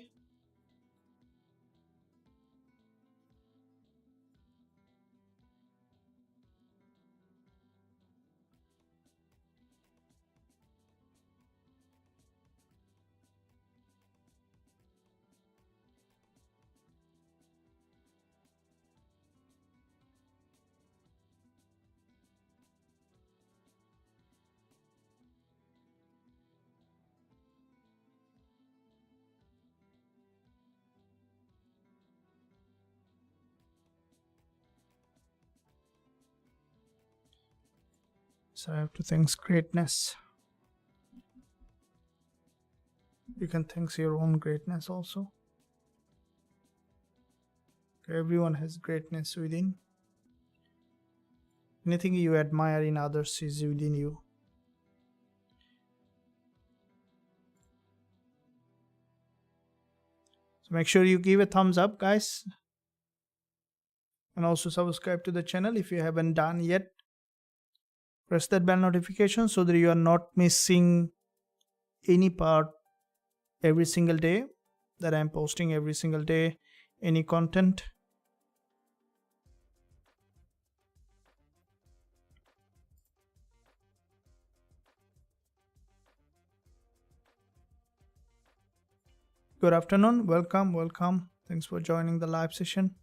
So I have to thank greatness. You can thank your own greatness also. Everyone has greatness within. Anything you admire in others is within you. So make sure you give a thumbs up, guys. And also subscribe to the channel if you haven't done yet. Press that bell notification so that you are not missing any part every single day that I'm posting every single day, any content. Good afternoon. Welcome. Thanks for joining the live session.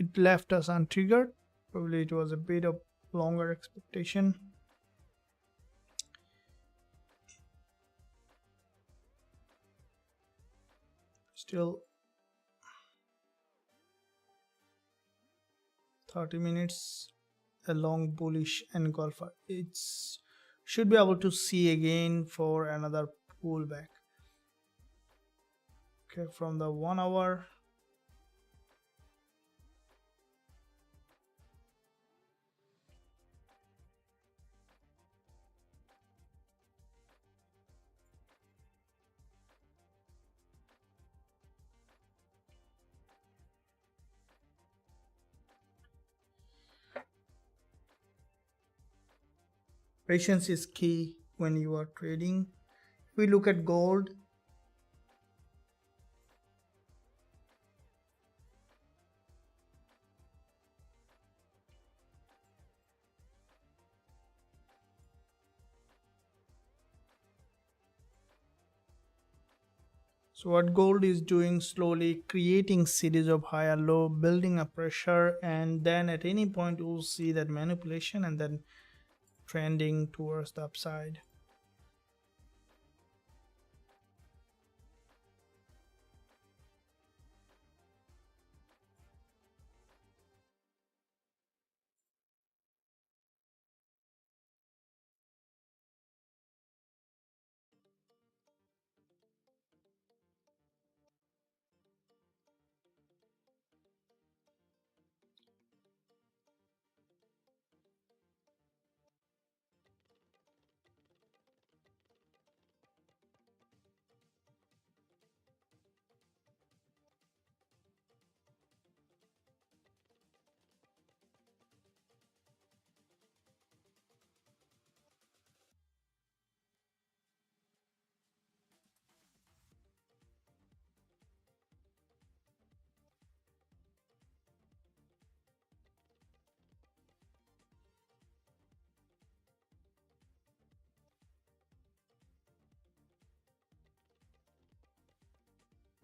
It left us untriggered. Probably it was a bit of longer expectation. Still 30 minutes, a long bullish engulfer. It's should be able to see again for another pullback. Okay, from the 1 hour. Patience is key when you are trading. If we look at gold, so what gold is doing, slowly creating series of higher low, building a pressure, and then at any point you'll see that manipulation and then trending towards the upside.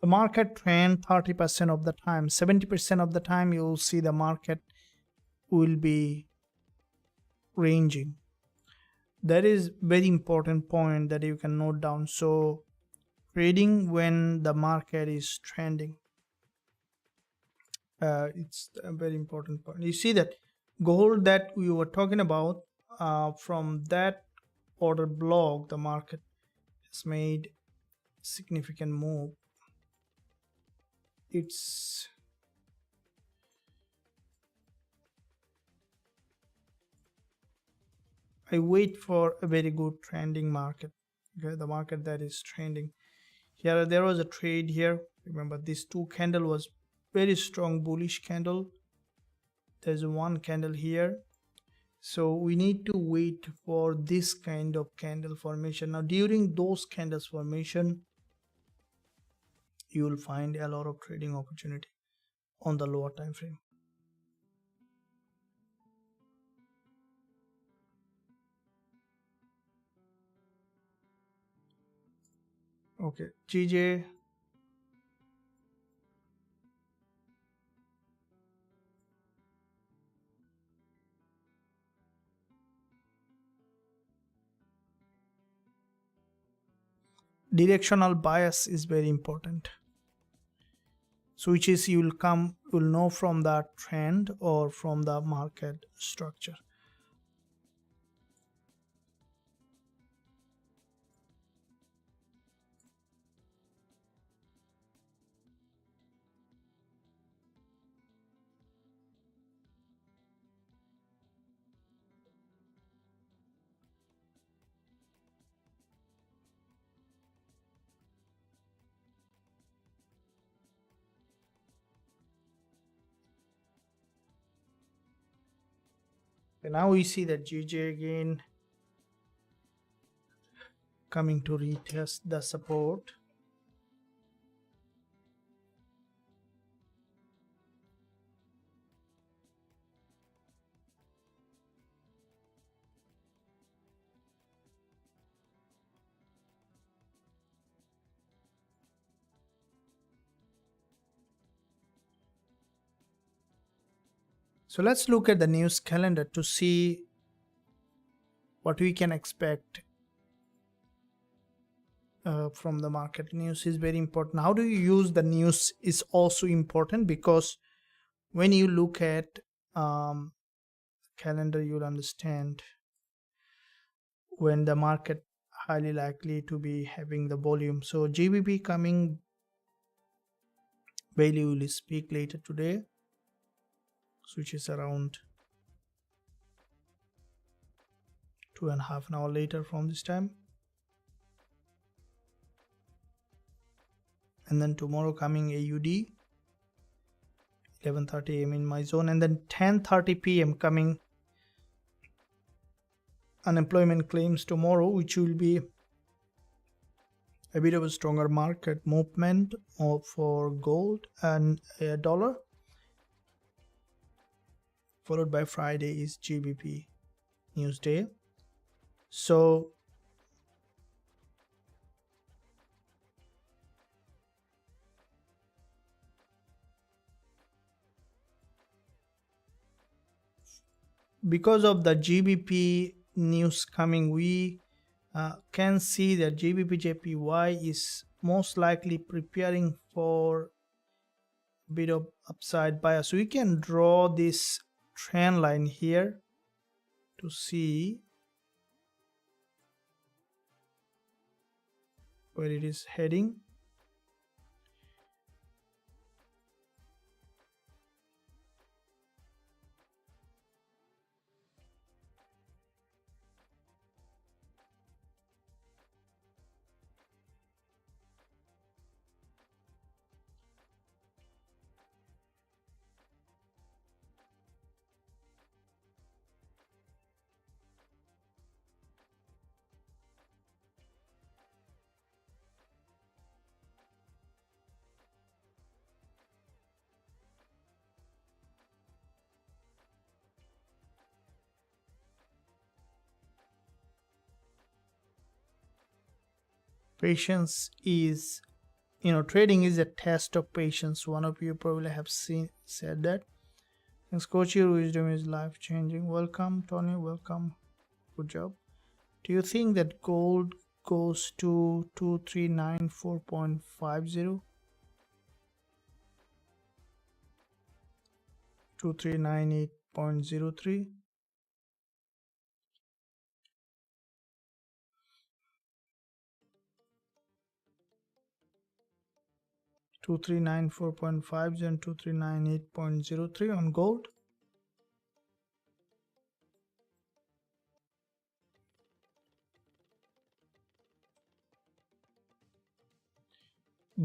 The market trend 30% of the time, 70% of the time you'll see the market will be ranging. That is very important point that you can note down. So trading when the market is trending, it's a very important point. You see that gold that we were talking about, from that order block the market has made significant move. It's I wait for a very good trending market. Okay, the market that is trending. Here there was a trade here. Remember this two candle was very strong bullish candle. There's one candle here. So we need to wait for this kind of candle formation. Now during those candles formation, you will find a lot of trading opportunity on the lower time frame. Okay, GJ. Directional bias is very important. So which is you'll know from the trend or from the market structure. And now we see that GJ again coming to retest the support. So let's look at the news calendar to see what we can expect from the market. News is very important. How do you use the news is also important, because when you look at calendar, you'll understand when the market highly likely to be having the volume. So GBP coming, Bailey will speak later today, which is around 2.5 hours later from this time. And then tomorrow coming AUD 11:30 AM in my zone, and then 10:30 PM coming unemployment claims tomorrow, which will be a bit of a stronger market movement for gold and dollar. Followed by Friday is GBP news day. So because of the GBP news coming, we can see that GBPJPY is most likely preparing for a bit of upside bias. So we can draw this trend line here to see where it is heading. Patience is, trading is a test of patience. One of you probably have said that. Thanks, coach. Your wisdom is life changing. Welcome, Tony. Welcome. Good job. Do you think that gold goes to 2394.50? 2398.03? 2394.50 and 2398.03 on gold.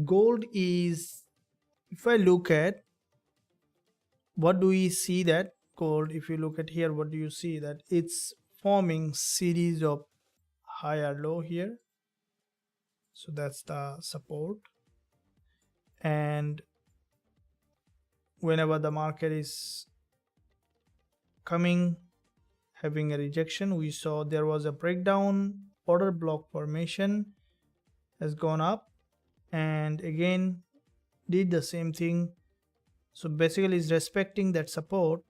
Gold is, if I look at, what do we see that gold, if you look at here, what do you see? That it's forming series of higher low here. So that's the support. And whenever the market is coming, having a rejection, we saw there was a breakdown, order block formation has gone up and again did the same thing. So basically it's respecting that support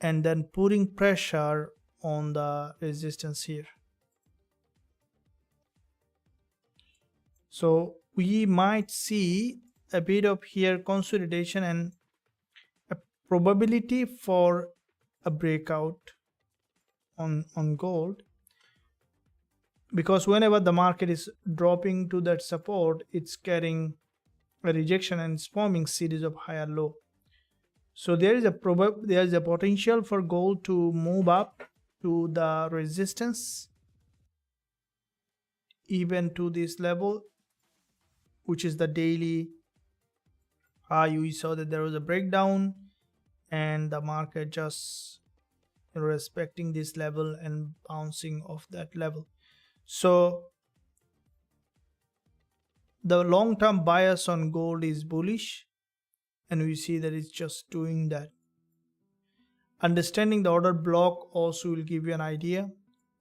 and then putting pressure on the resistance here. So we might see a bit of here consolidation and a probability for a breakout on gold, because whenever the market is dropping to that support, it's getting a rejection and it's forming series of higher low. So there is a potential for gold to move up to the resistance, even to this level, which is the daily high. We saw that there was a breakdown and the market just respecting this level and bouncing off that level. So the long-term bias on gold is bullish, and we see that it's just doing that. Understanding the order block also will give you an idea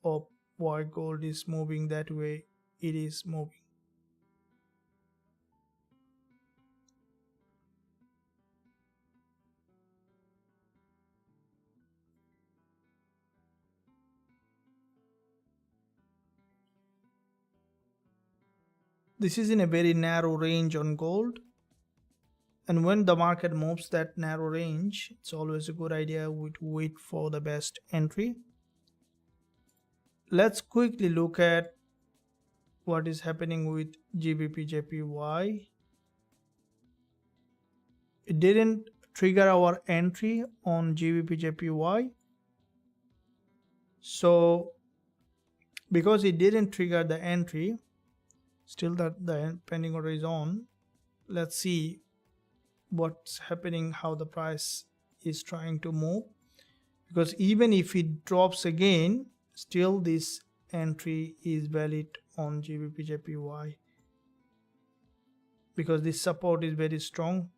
of why gold is moving that way it is moving. This is in a very narrow range on gold, and when the market moves that narrow range, it's always a good idea to wait for the best entry. Let's quickly look at what is happening with Gbpusd. It didn't trigger our entry on Gbpusd, so because it didn't trigger the entry, still that the pending order is on. Let's see what's happening, how the price is trying to move, because even if it drops again, still this entry is valid on Gbpusd because this support is very strong.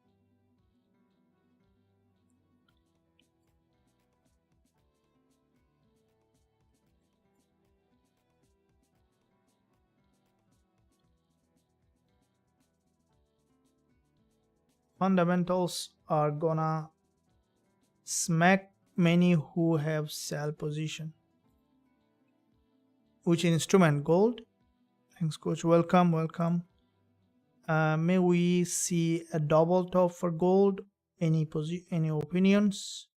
Fundamentals are gonna smack many who have sell position. Which instrument? Gold. Thanks, coach. Welcome. May we see a double top for gold? Any opinions?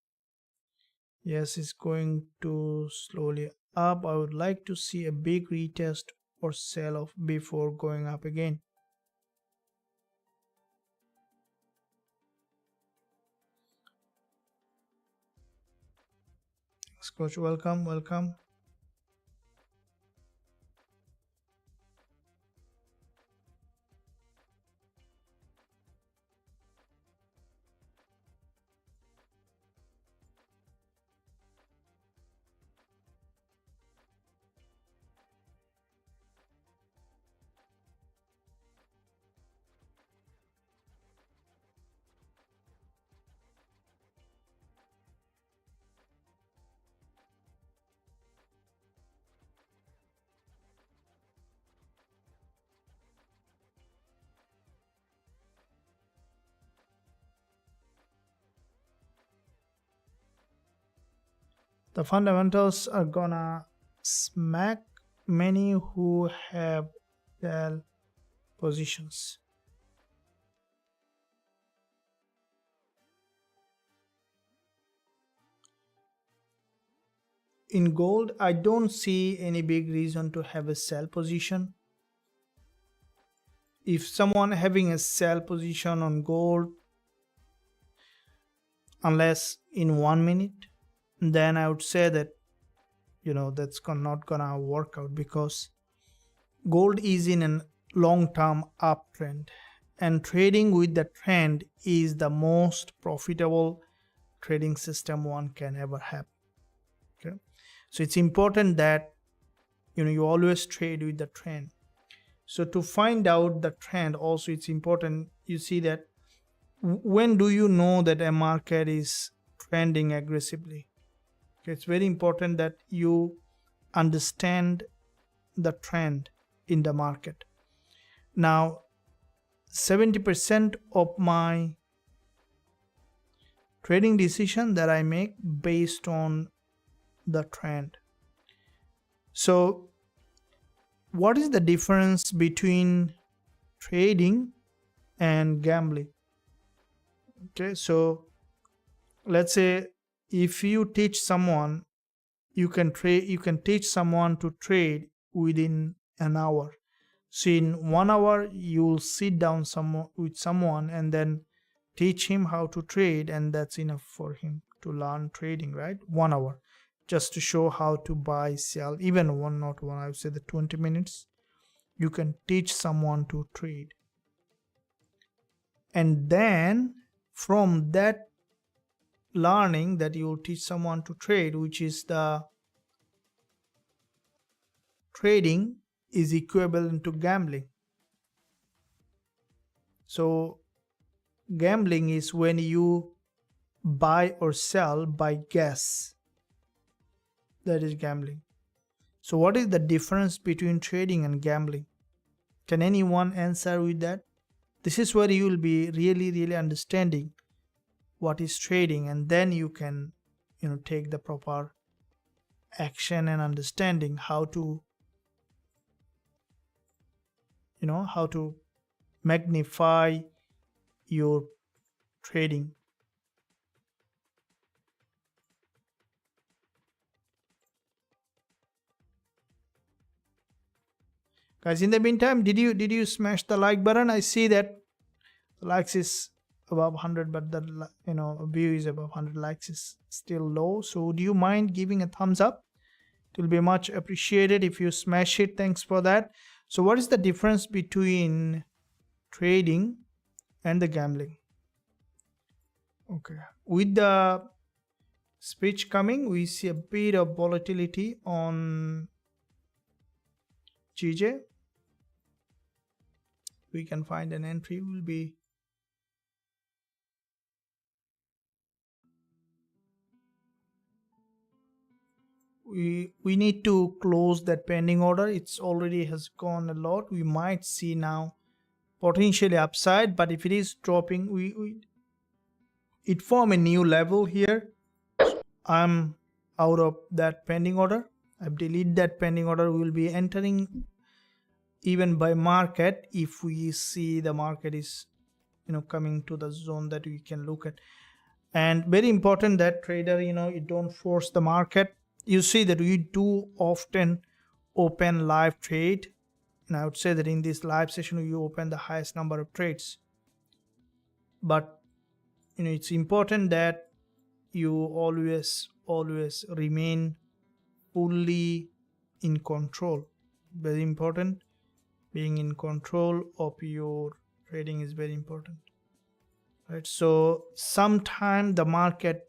Yes, it's going to slowly up. I would like to see a big retest or sell off before going up again. Thanks, coach. Welcome. The fundamentals are gonna smack many who have sell positions. In gold, I don't see any big reason to have a sell position. if someone having a sell position on gold, unless in 1 minute, then I would say that that's not gonna work out, because gold is in a long-term uptrend, and trading with the trend is the most profitable trading system one can ever have. Okay, so it's important that you always trade with the trend. So to find out the trend also, it's important you see that when do you know that a market is trending aggressively. Okay, it's very important that you understand the trend in the market. Now 70% of my trading decision that I make based on the trend. So what is the difference between trading and gambling? Okay, so let's say if you teach someone, you can teach someone to trade within an hour. So in 1 hour you'll sit down with someone and then teach him how to trade, and that's enough for him to learn trading, right? 1 hour just to show how to buy, sell. Even not one, I would say the 20 minutes you can teach someone to trade. And then from that learning that you teach someone to trade, which is the trading, is equivalent to gambling. So gambling is when you buy or sell by guess. That is gambling. So what is the difference between trading and gambling? Can anyone answer with that? This is where you will be really understanding what is trading, and then you can take the proper action and understanding how to magnify your trading. Guys, in the meantime, did you smash the like button? I see that the likes is above 100, but the view is above 100. Likes is still low. So do you mind giving a thumbs up? It will be much appreciated if you smash it. Thanks for that. So what is the difference between trading and the gambling? Okay, with the speech coming, we see a bit of volatility on GJ. We can find an entry. Will be we need to close that pending order. It's already has gone a lot. We might see now potentially upside, but if it is dropping, it form a new level here. I'm out of that pending order. I've deleted that pending order. We will be entering even by market if we see the market is coming to the zone that we can look at. And very important that trader, you don't force the market. You see that we do often open live trade, and I would say that in this live session you open the highest number of trades. But it's important that you always remain fully in control. Very important. Being in control of your trading is very important, right? So sometime the market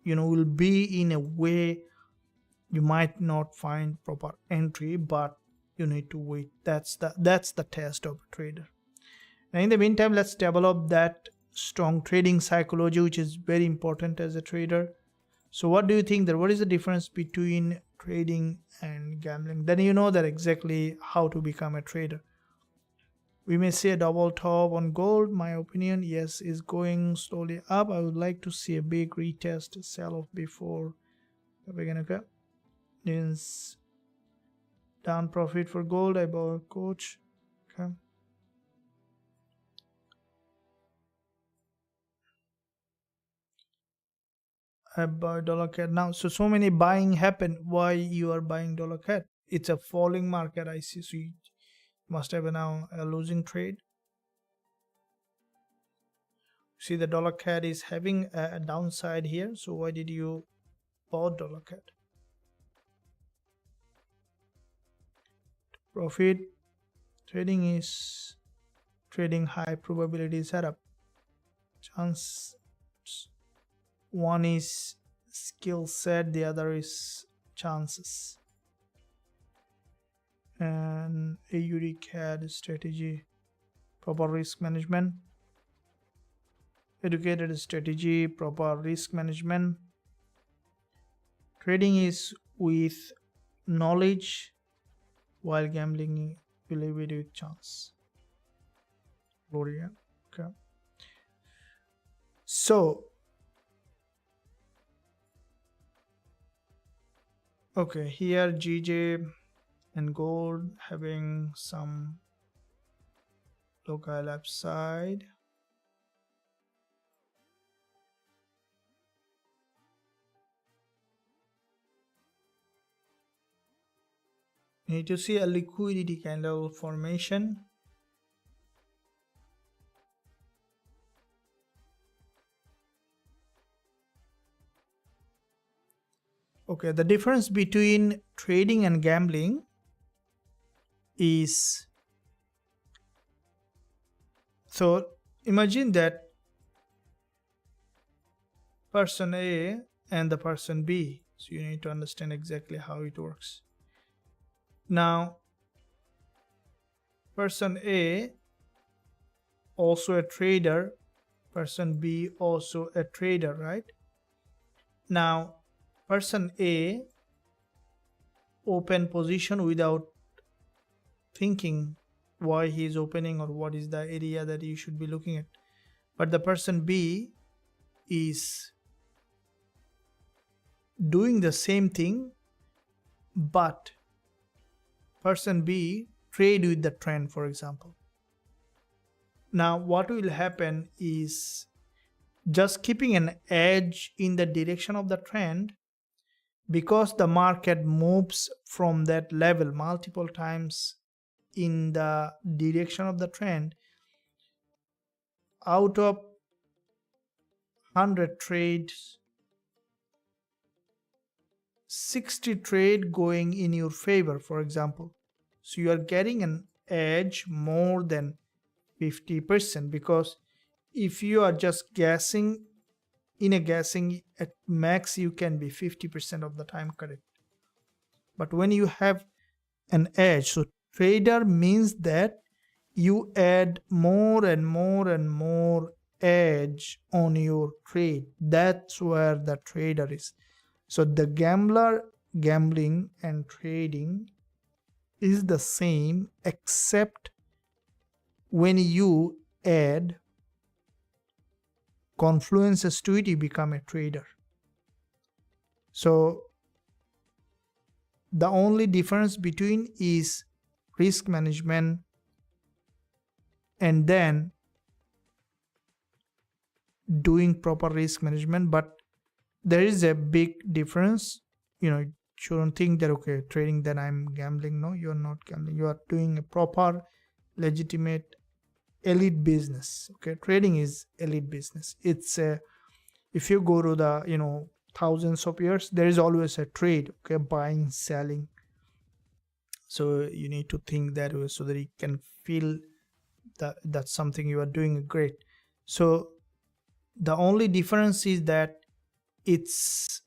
will be in a way you might not find proper entry, but you need to wait. That's the test of a trader. And in the meantime, let's develop that strong trading psychology, which is very important as a trader. So what do you think that what is the difference between trading and gambling? Then you know that exactly how to become a trader. We may see a double top on gold. My opinion, yes, is going slowly up. I would like to see a big retest, sell off before we're gonna go. Is down profit for gold. I bought coach. Okay. I buy dollar cat now. So many buying happen. Why you are buying dollar cat? It's a falling market. I see. So Must have now a losing trade. See, the dollar CAD is having a downside here. So why did you bought dollar CAD? Profit trading is trading high probability setup. Chance, one is skill set, the other is chances. And AUD CAD strategy, proper risk management, educated strategy, proper risk management. Trading is with knowledge, while gambling will be with chance. Gloria. Okay. So, okay, here GJ and gold having some local upside. Need to see a liquidity candle formation. Okay, the difference between trading and gambling is, so imagine that person A and the person B. So you need to understand exactly how it works. Now, person A also a trader, person B also a trader, right? Now, person A open position without thinking why he is opening or what is the area that you should be looking at. But the person B is doing the same thing, but person B trade with the trend, for example. Now, what will happen is just keeping an edge in the direction of the trend, because the market moves from that level multiple times in the direction of the trend. Out of 100 trades, 60 trade going in your favor, for example. So you are getting an edge more than 50%, because if you are just guessing, in a guessing at max you can be 50% of the time correct. But when you have an edge, so trader means that you add more and more and more edge on your trade. That's where the trader is. So the gambler, gambling and trading is the same, except when you add confluences to it, you become a trader. So the only difference between is risk management, and then doing proper risk management. But there is a big difference. You shouldn't think that, okay, trading, then I'm gambling. No, you're not gambling. You are doing a proper, legitimate, elite business. Okay, trading is elite business. It's a, if you go to the thousands of years, there is always a trade. Okay, buying, selling. So you need to think that way so that you can feel that that's something you are doing great. So the only difference is that it's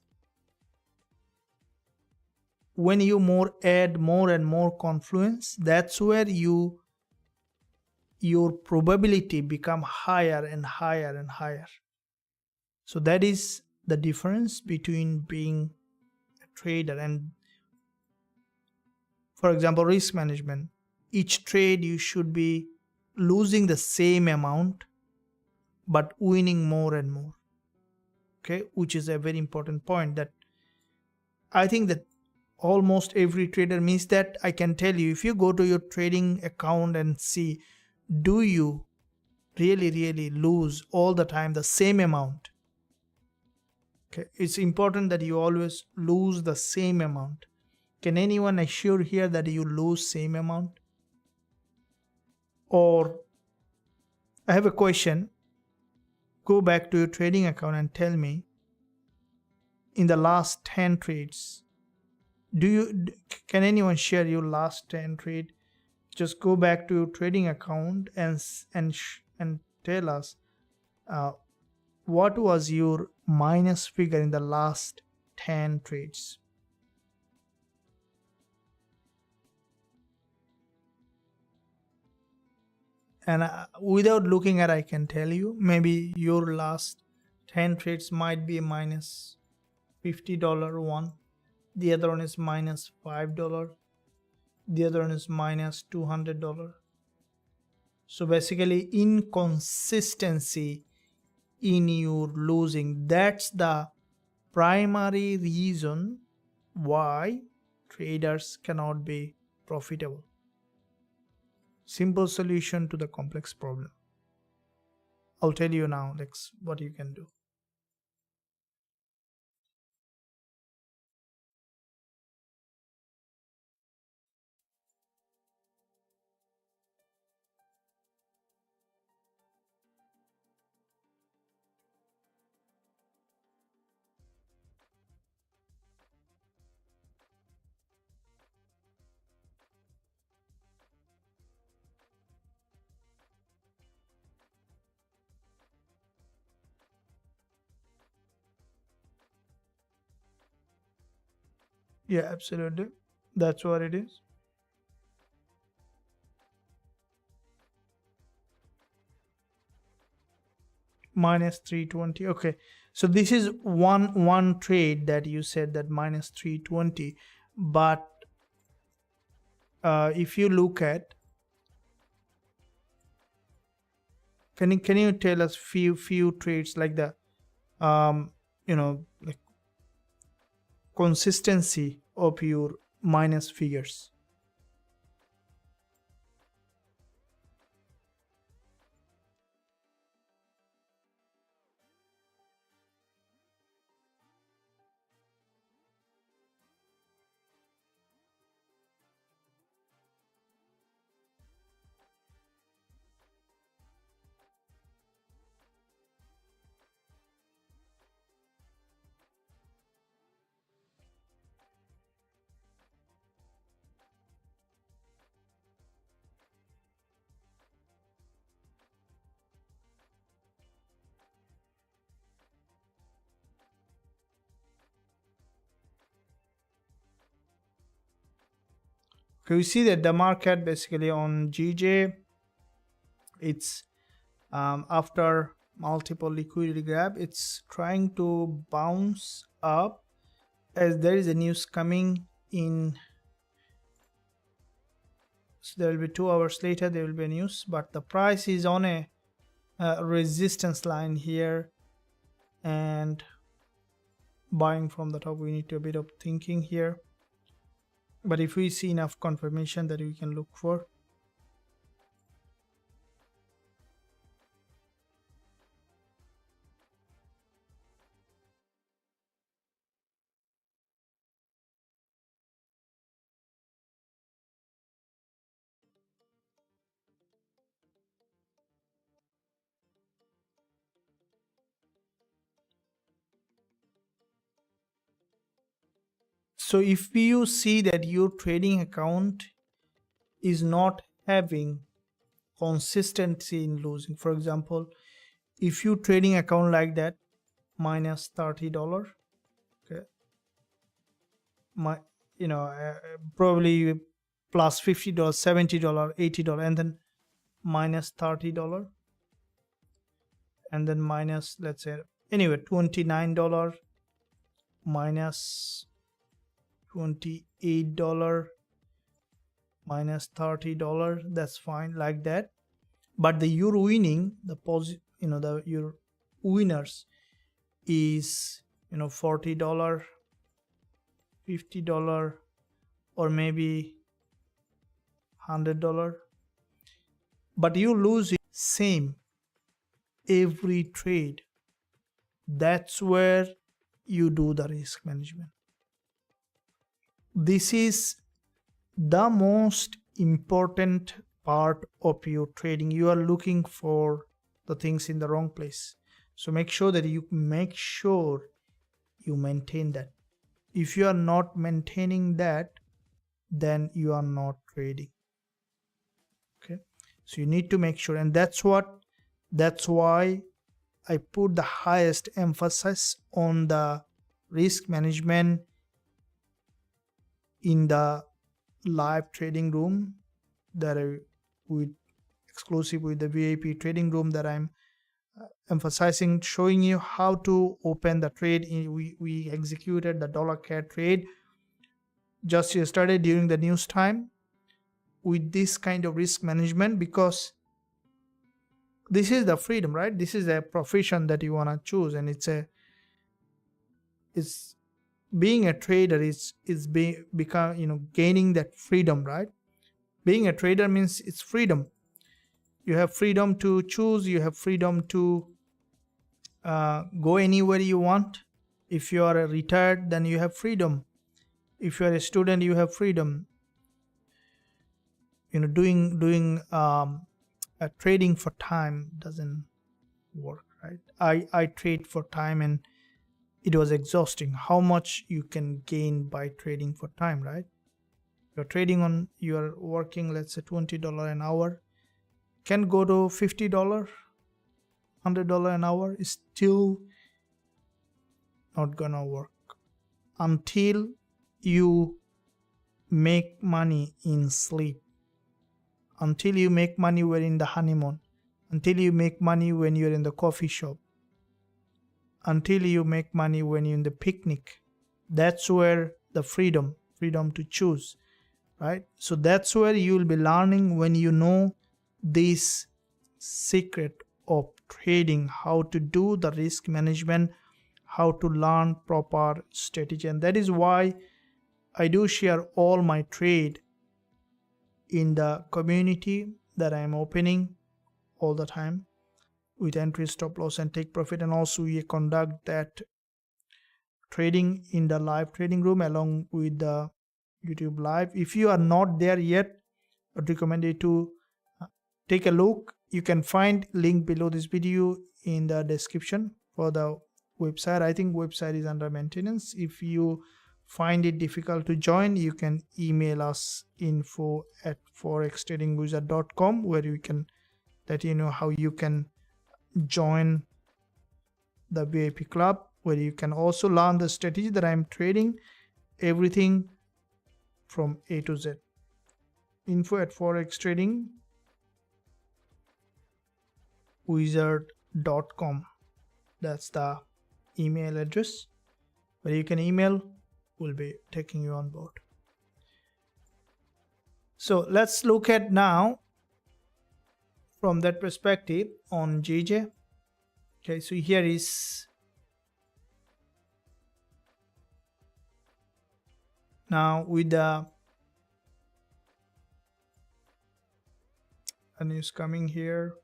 when you add more and more confluence, that's where your probability become higher and higher and higher. So that is the difference between being a trader and, for example, risk management. Each trade you should be losing the same amount but winning more and more. Okay, which is a very important point that I think that almost every trader means. That I can tell you, if you go to your trading account and see, do you really lose all the time the same amount? Okay, it's important that you always lose the same amount. Can anyone assure here that you lose same amount? Or I have a question. Go back to your trading account and tell me, in the last 10 trades, can anyone share your last 10 trade? Just go back to your trading account and tell us what was your minus figure in the last 10 trades. And without looking at, I can tell you, maybe your last 10 trades might be minus $50 one, the other one is minus $5, the other one is minus $200. So basically inconsistency in your losing, that's the primary reason why traders cannot be profitable. Simple solution to the complex problem. I'll tell you now what you can do. Yeah, absolutely. That's what it is. Minus 320. Okay. So this is one trade that you said that minus 320. But if you look at, can you tell us few trades like the like consistency of your minus figures? Okay, you see that the market basically on GJ, it's after multiple liquidity grab, it's trying to bounce up as there is a news coming in. So there will be 2 hours later there will be a news, but the price is on a resistance line here, and buying from the top, we need to a bit of thinking here. But if we see enough confirmation that we can look for. So if you see that your trading account is not having consistency in losing, for example, if you trading account like that, minus $30, okay, probably plus $50, $70, $80, and then minus $30, and then minus, let's say, anyway, $29, minus $28, minus $30, that's fine like that. But the your winning, your winners is $40, $50, or maybe $100, but you lose it same every trade. That's where you do the risk management. This is the most important part of your trading. You are looking for the things in the wrong place. So make sure you maintain that. If you are not maintaining that, then you are not trading. Okay, so you need to make sure, and that's why I put the highest emphasis on the risk management in the live trading room that exclusive with the VIP trading room that I'm emphasizing, showing you how to open the trade. We executed the dollar CAD trade just yesterday during the news time with this kind of risk management, because this is the freedom, right? This is a profession that you want to choose, and it's being a trader is gaining that freedom, right? Being a trader means it's freedom. You have freedom to choose. You have freedom to go anywhere you want. If you are retired, then you have freedom. If you are a student, you have freedom. Doing trading for time doesn't work, right? I trade for time, and it was exhausting. How much you can gain by trading for time, right? You're working, let's say $20 an hour, can go to $50, $100 an hour. Is still not gonna work until you make money in sleep, until you make money when in the honeymoon, until you make money when you're in the coffee shop, until you make money when you're in the picnic. That's where the freedom to choose, right? So that's where you'll be learning, when you know this secret of trading, how to do the risk management, how to learn proper strategy. And that is why I do share all my trade in the community that I am opening all the time, with entry, stop loss, and take profit. And also we conduct that trading in the live trading room along with the YouTube live. If you are not there yet, I'd recommend you to take a look. You can find link below this video in the description for the website. I think website is under maintenance. If you find it difficult to join, you can email us info@forextradingwizard.com, where you can let you know how you can join the VIP club, where you can also learn the strategy that I'm trading, everything from A to Z. info@forextradingwizard.com. That's the email address where you can email. We'll be taking you on board. So let's look at now from that perspective on JJ. Okay, so here is now with the news coming here.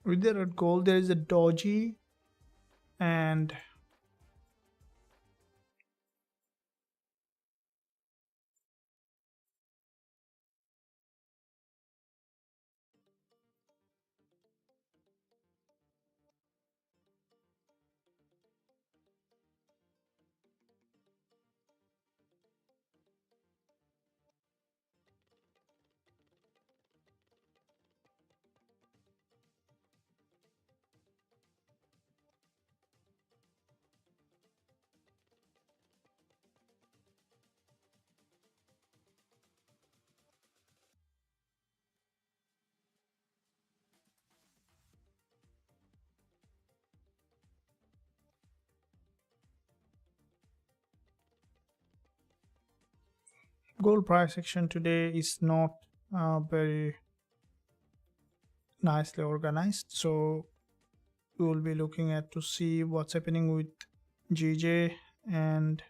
With the gold, there is a doji, and Gold price action today is not very nicely organized, so we will be looking at to see what's happening with GJ and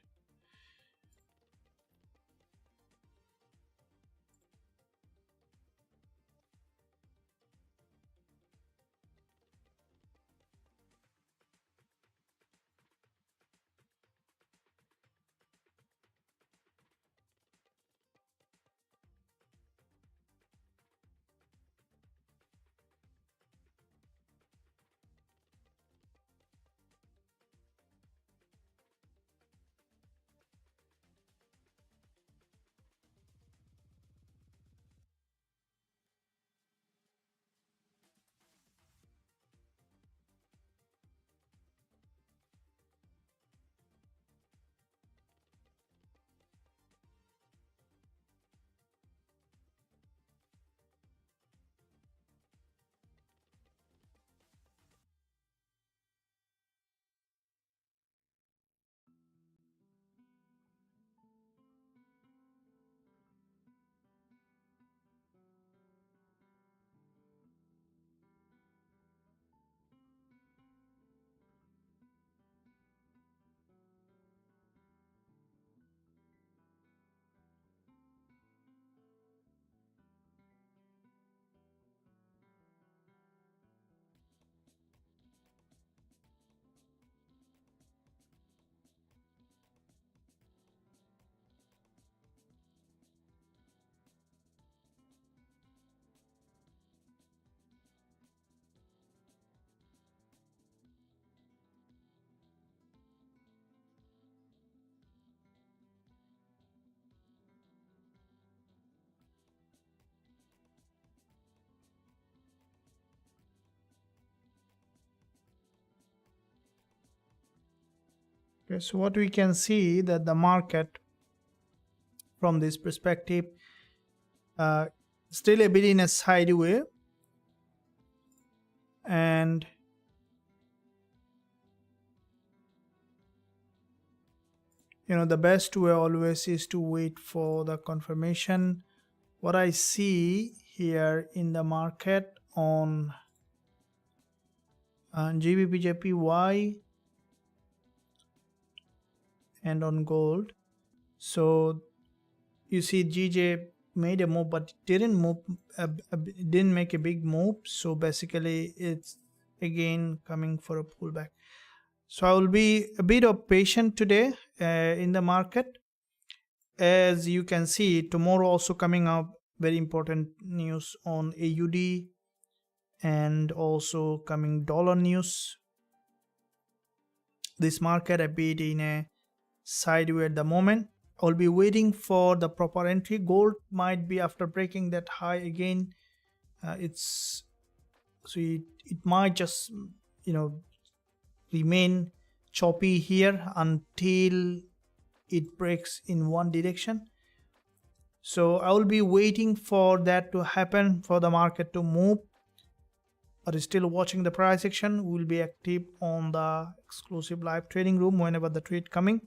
okay, so what we can see that the market from this perspective still a bit in a sideway, and the best way always is to wait for the confirmation. What I see here in the market on Gbpusd and on gold, so you see GJ made a move but didn't make a big move, so basically it's again coming for a pullback. So I will be a bit of patient today in the market. As you can see, tomorrow also coming up very important news on AUD and also coming dollar news. This market a bit in a sideways at the moment. I'll be waiting for the proper entry. Gold might be after breaking that high again. It might just remain choppy here until it breaks in one direction. So I will be waiting for that to happen for the market to move, but still watching the price action. We will be active on the exclusive live trading room whenever the trade coming.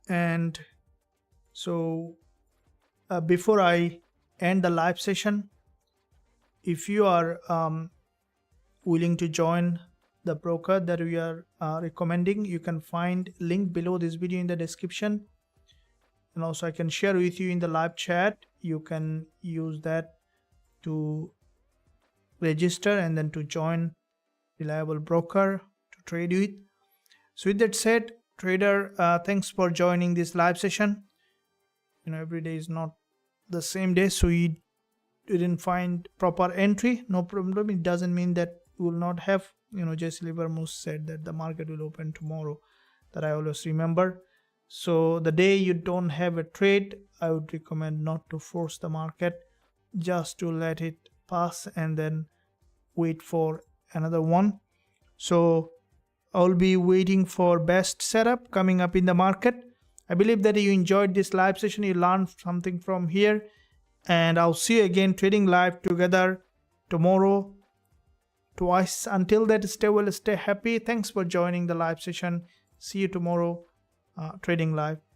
And so before I end the live session, if you are willing to join the broker that we are recommending, you can find link below this video in the description, and also I can share with you in the live chat. You can use that to register and then to join reliable broker to trade with. So with that said, trader, thanks for joining this live session. Every day is not the same day, so you didn't find proper entry, no problem. It doesn't mean that we will not have. Jesse Livermore said that the market will open tomorrow, that I always remember. So the day you don't have a trade, I would recommend not to force the market, just to let it pass and then wait for another one. So I'll be waiting for best setup coming up in the market. I believe that you enjoyed this live session, you learned something from here, and I'll see you again trading live together tomorrow twice. Until that, stay well, stay happy. Thanks for joining the live session. See you tomorrow trading live.